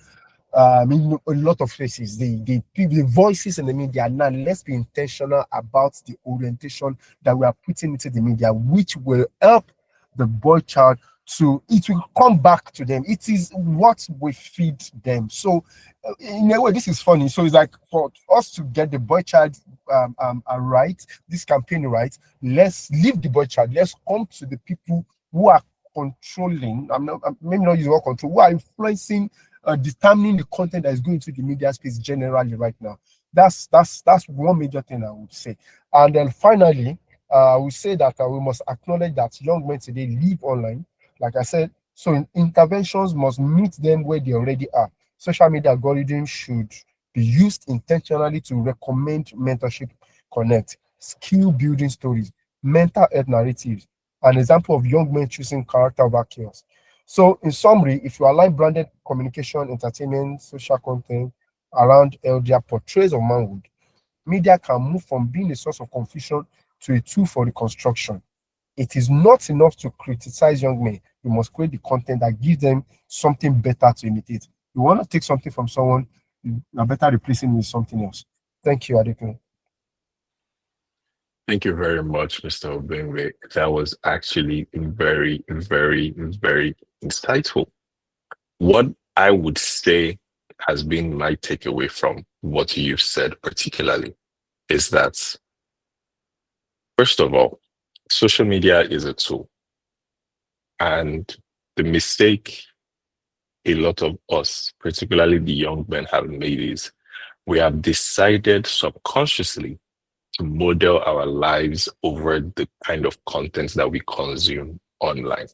in a lot of places, the voices in the media. Now, let's be intentional about the orientation that we are putting into the media, which will help the boy child it will come back to them. It is what we feed them. So in a way, this is funny. So it's like for us to get the boy child right, this campaign right, let's leave the boy child. Let's come to the people who are controlling. Maybe not use the word control, who are influencing, determining the content that is going to the media space generally right now. That's one major thing I would say. And then finally, we say that we must acknowledge that young men today live online. Like I said, so interventions must meet them where they already are. Social media algorithms should be used intentionally to recommend mentorship, connect, skill building stories, mental health narratives, an example of young men choosing character over chaos. So in summary, if you align branded communication, entertainment, social content around LDR portrays of manhood, media can move from being a source of confusion to a tool for reconstruction. It is not enough to criticize young men. You must create the content that gives them something better to imitate. You want to take something from someone, you are better replacing it with something else. Thank you, Adekunle. Thank you very much, Mr. Obembe. That was actually very, very, very insightful. What I would say has been my takeaway from what you've said, particularly, is that, first of all, social media is a tool. And the mistake a lot of us, particularly the young men, have made is we have decided subconsciously to model our lives over the kind of content that we consume online.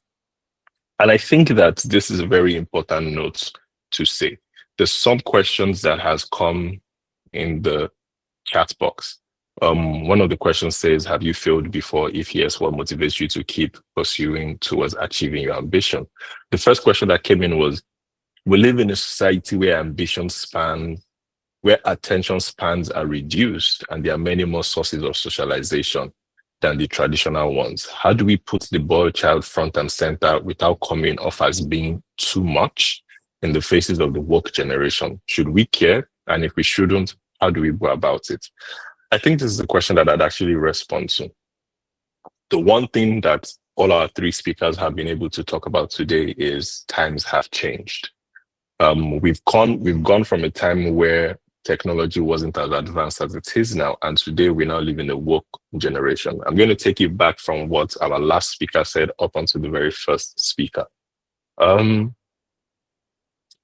And I think that this is a very important note to say. There's some questions that has come in the chat box. One of the questions says, have you failed before? If yes, what motivates you to keep pursuing towards achieving your ambition? The first question that came in was, we live in a society where where attention spans are reduced, and there are many more sources of socialization than the traditional ones. How do we put the boy child front and center without coming off as being too much in the faces of the woke generation? Should we care? And if we shouldn't, how do we go about it? I think this is a question that I'd actually respond to. The one thing that all our three speakers have been able to talk about today is times have changed. We've gone from a time where technology wasn't as advanced as it is now, and today we now live in a woke generation. I'm going to take you back from what our last speaker said up until the very first speaker.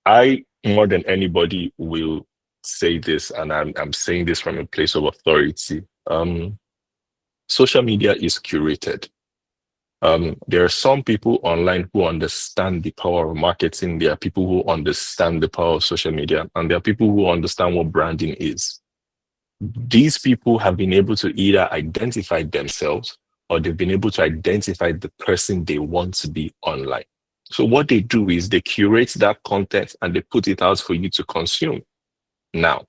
I, more than anybody, will say this, and I'm saying this from a place of authority. Social media is curated. There are some people online who understand the power of marketing. There are people who understand the power of social media, and there are people who understand what branding is. These people have been able to either identify themselves, or they've been able to identify the person they want to be online. So what they do is they curate that content and they put it out for you to consume. Now,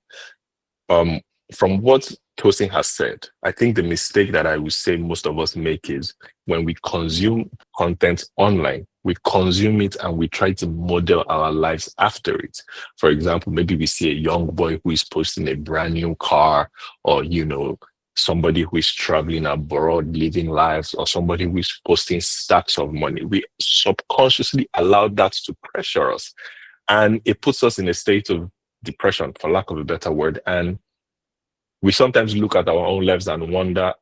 from what Tosin has said, I think the mistake that I would say most of us make is when we consume content online, we consume it and we try to model our lives after it. For example, maybe we see a young boy who is posting a brand new car, or, somebody who is traveling abroad, living lives, or somebody who is posting stacks of money. We subconsciously allow that to pressure us, and it puts us in a state of depression, for lack of a better word. And we sometimes look at our own lives and wonder,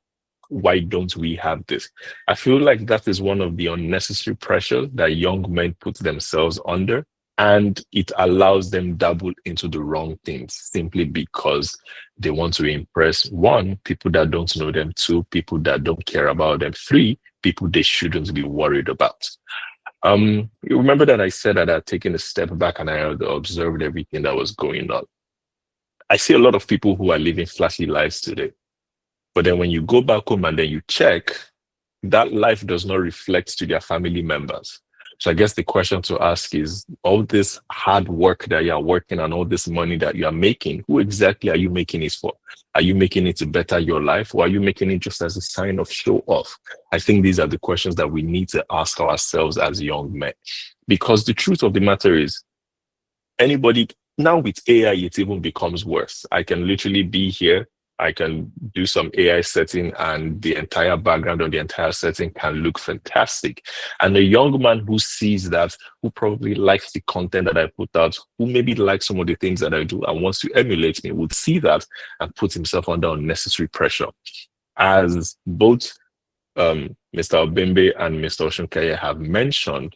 why don't we have this? I feel like that is one of the unnecessary pressures that young men put themselves under, and it allows them dabble into the wrong things simply because they want to impress, one, people that don't know them, two, people that don't care about them, three, people they shouldn't be worried about. You remember that I said that I'd taken a step back and I had observed everything that was going on. I see a lot of people who are living flashy lives today. But then when you go back home and then you check, that life does not reflect to their family members. So I guess the question to ask is, all this hard work that you are working and all this money that you are making, who exactly are you making it for? Are you making it to better your life, or are you making it just as a sign of show off? I think these are the questions that we need to ask ourselves as young men. Because the truth of the matter is, anybody, now with AI, it even becomes worse. I can literally be here, I can do some AI setting, and the entire background of the entire setting can look fantastic. And a young man who sees that, who probably likes the content that I put out, who maybe likes some of the things that I do and wants to emulate me, would see that and put himself under unnecessary pressure. As both Mr. Obembe and Mr. Oshunkeye have mentioned,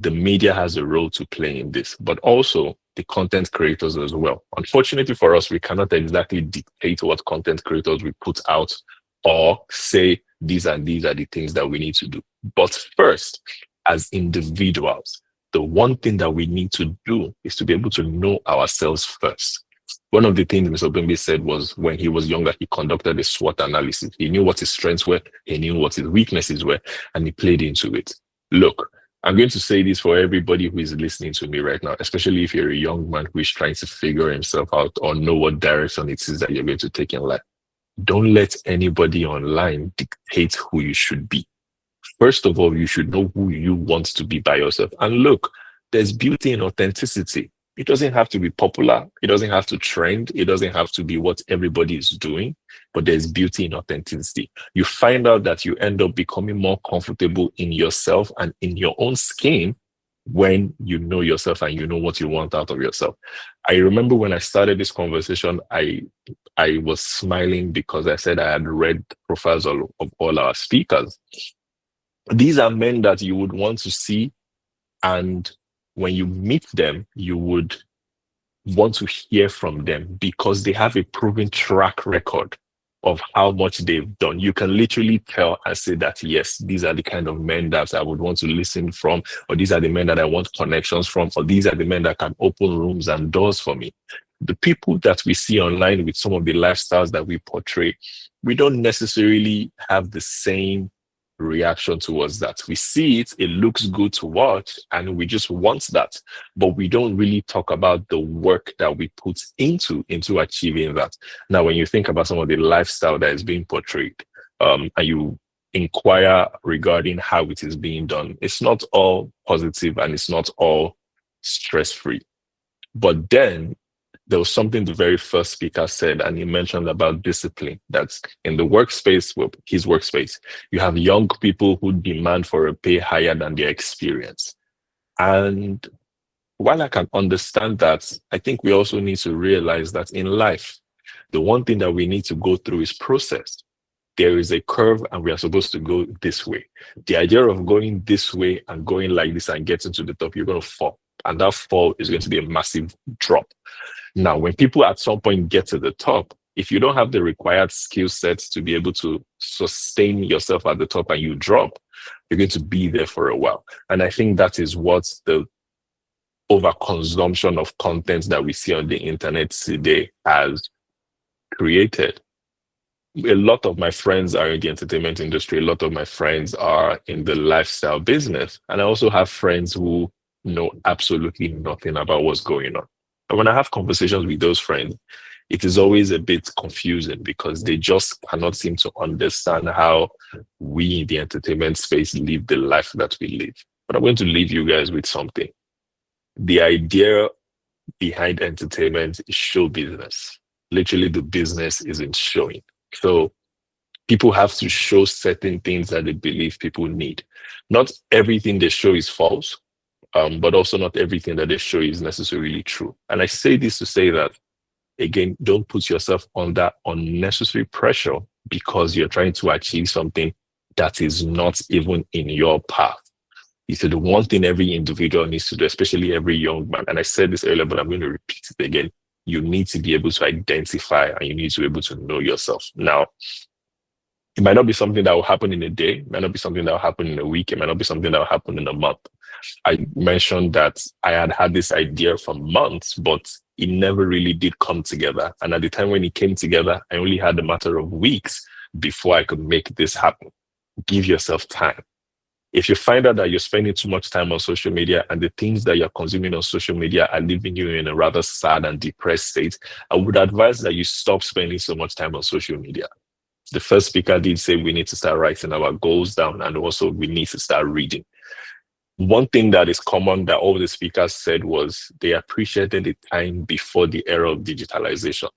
the media has a role to play in this, but also the content creators as well. Unfortunately for us, we cannot exactly dictate what content creators we put out or say these and these are the things that we need to do. But first, as individuals, the one thing that we need to do is to be able to know ourselves first. One of the things Mr. Obembe said was when he was younger, he conducted a SWOT analysis. He knew what his strengths were, he knew what his weaknesses were, and he played into it. Look, I'm going to say this for everybody who is listening to me right now, especially if you're a young man who is trying to figure himself out or know what direction it is that you're going to take in life. Don't let anybody online dictate who you should be. First of all, you should know who you want to be by yourself. And look, there's beauty in authenticity. It doesn't have to be popular. It doesn't have to trend. It doesn't have to be what everybody is doing, but there's beauty in authenticity. You find out that you end up becoming more comfortable in yourself and in your own skin when you know yourself and you know what you want out of yourself. I remember when I started this conversation, I was smiling because I said I had read the profiles of all our speakers. These are men that you would want to see, and when you meet them, you would want to hear from them because they have a proven track record of how much they've done. You can literally tell and say that, yes, these are the kind of men that I would want to listen from, or these are the men that I want connections from, or these are the men that can open rooms and doors for me. the people that we see online with some of the lifestyles that we portray, we don't necessarily have the same reaction towards that. We see it, it looks good to watch, and we just want that. But we don't really talk about the work that we put into achieving that. Now, when you think about some of the lifestyle that is being portrayed, and you inquire regarding how it is being done, it's not all positive and it's not all stress-free. But then there was something the very first speaker said, and he mentioned about discipline. That's in the workspace, well, his workspace, you have young people who demand for a pay higher than their experience. And while I can understand that, I think we also need to realize that in life, the one thing that we need to go through is process. There is a curve and we are supposed to go this way. The idea of going this way and going like this and getting to the top, you're going to fall. And that fall is going to be a massive drop. Now, when people at some point get to the top, if you don't have the required skill sets to be able to sustain yourself at the top and you drop, you're going to be there for a while. And I think that is what the overconsumption of content that we see on the internet today has created. A lot of my friends are in the entertainment industry. A lot of my friends are in the lifestyle business. And I also have friends who know absolutely nothing about what's going on. And when I have conversations with those friends, it is always a bit confusing because they just cannot seem to understand how we in the entertainment space live the life that we live. But I'm going to leave you guys with something. The idea behind entertainment is show business. Literally, the business isn't showing. So people have to show certain things that they believe people need. Not everything they show is false, but also not everything that they show is necessarily true. And I say this to say that, again, don't put yourself under unnecessary pressure because you're trying to achieve something that is not even in your path. It's the one thing every individual needs to do, especially every young man. And I said this earlier, but I'm going to repeat it again. You need to be able to identify and you need to be able to know yourself. Now, it might not be something that will happen in a day. It might not be something that will happen in a week. It might not be something that will happen in a month. I mentioned that I had this idea for months, but it never really did come together. And at the time when it came together, I only had a matter of weeks before I could make this happen. Give yourself time. If you find out that you're spending too much time on social media and the things that you're consuming on social media are leaving you in a rather sad and depressed state, I would advise that you stop spending so much time on social media. The first speaker did say we need to start writing our goals down, and also we need to start reading. One thing that is common that all the speakers said was they appreciated the time before the era of digitalization.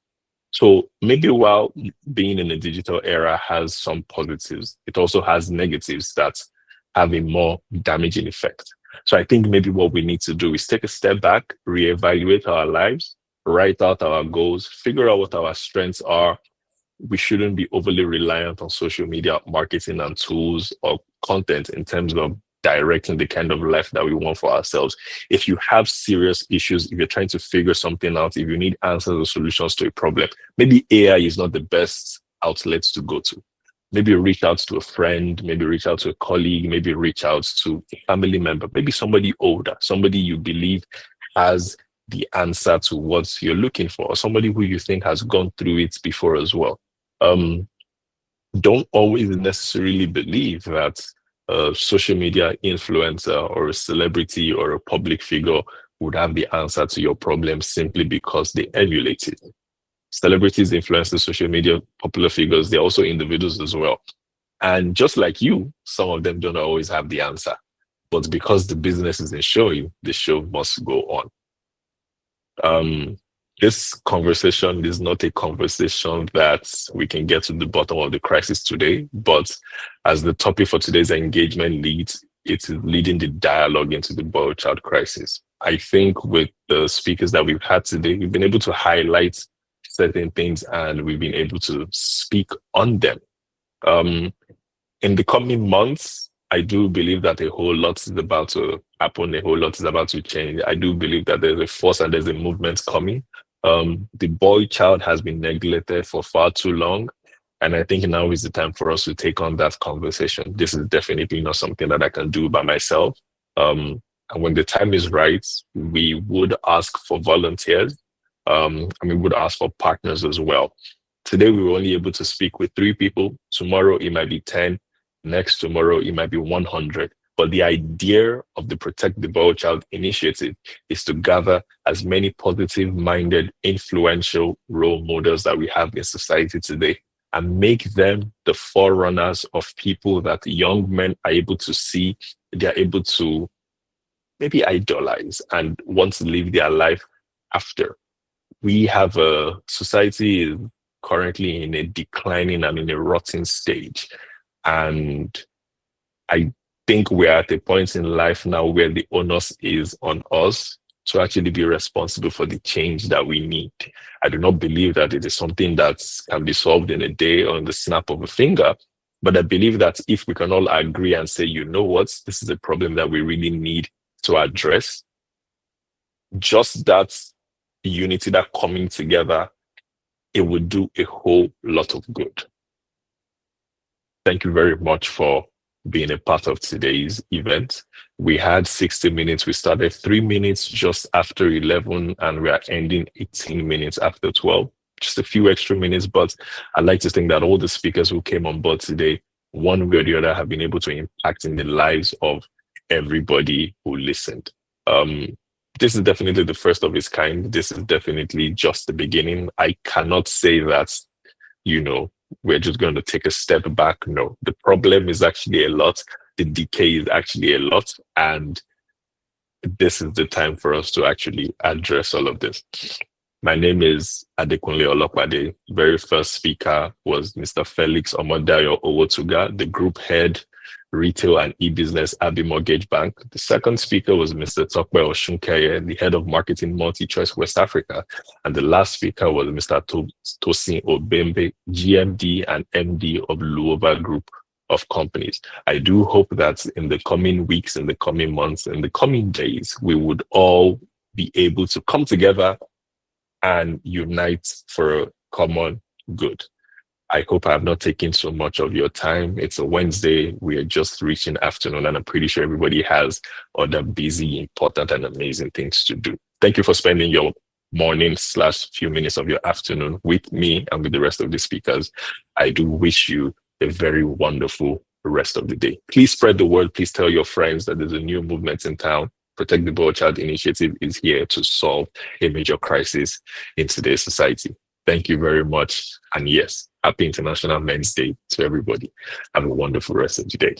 So maybe while being in a digital era has some positives, it also has negatives that have a more damaging effect. So I think maybe what we need to do is take a step back, reevaluate our lives, write out our goals, figure out what our strengths are. We shouldn't be overly reliant on social media marketing and tools or content in terms of directing the kind of life that we want for ourselves. If you have serious issues, if you're trying to figure something out, if you need answers or solutions to a problem, maybe AI is not the best outlet to go to. Maybe reach out to a friend, maybe reach out to a colleague, maybe reach out to a family member, maybe somebody older, somebody you believe has the answer to what you're looking for, or somebody who you think has gone through it before as well. Don't always necessarily believe that a social media influencer or a celebrity or a public figure would have the answer to your problem simply because they emulate it. Celebrities, influencers, social media, popular figures, they're also individuals as well. And just like you, some of them don't always have the answer. But because the business isn't showing, the show must go on. This conversation is not a conversation that we can get to the bottom of the crisis today, but as the topic for today's engagement leads, it is leading the dialogue into the boy child crisis. I think with the speakers that we've had today, we've been able to highlight certain things and we've been able to speak on them. In the coming months, I do believe that a whole lot is about to happen, a whole lot is about to change. I do believe that there's a force and there's a movement coming. The boy child has been neglected for far too long. And I think now is the time for us to take on that conversation. This is definitely not something that I can do by myself. And when the time is right, we would ask for volunteers. And we would ask for partners as well. Today, we were only able to speak with 3 people. Tomorrow, it might be 10. Next tomorrow, it might be 100. But the idea of the Protect the Boy Child initiative is to gather as many positive-minded, influential role models that we have in society today and make them the forerunners of people that young men are able to see, they're able to maybe idolize and want to live their life after. We have a society currently in a declining and in a rotting stage. And I think we're at a point in life now where the onus is on us to actually be responsible for the change that we need. I do not believe that it is something that can be solved in a day or in the snap of a finger. But I believe that if we can all agree and say, you know what, this is a problem that we really need to address, just that unity, that coming together, it would do a whole lot of good. Thank you very much for being a part of today's event. We had 60 minutes. We started 3 minutes just after 11, and we are ending 18 minutes after 12. Just a few extra minutes, but I'd like to think that all the speakers who came on board today, one way or the other, have been able to impact in the lives of everybody who listened. This is definitely the first of its kind. This is definitely just the beginning. I cannot say that, we're just going to take a step back. No, the problem is actually a lot. The decay is actually a lot. And this is the time for us to actually address all of this. My name is Adekunle Olopade. Very first speaker was Mr. Felix Omodayo-Owotuga, the group head, retail and e-business Abbey Mortgage Bank. The second speaker was Mr. Tope Oshunkeye, the head of marketing MultiChoice West Africa. And the last speaker was Mr. Tosin Obembe, GMD and MD of Luova Group of companies. I do hope that in the coming weeks, in the coming months, in the coming days, we would all be able to come together and unite for a common good. I hope I have not taken so much of your time. It's a Wednesday. We are just reaching afternoon, and I'm pretty sure everybody has other busy, important, and amazing things to do. Thank you for spending your morning / few minutes of your afternoon with me and with the rest of the speakers. I do wish you a very wonderful rest of the day. Please spread the word. Please tell your friends that there's a new movement in town. Protect the Boy Child initiative is here to solve a major crisis in today's society. Thank you very much. And yes, happy International Men's Day to everybody. Have a wonderful rest of the day.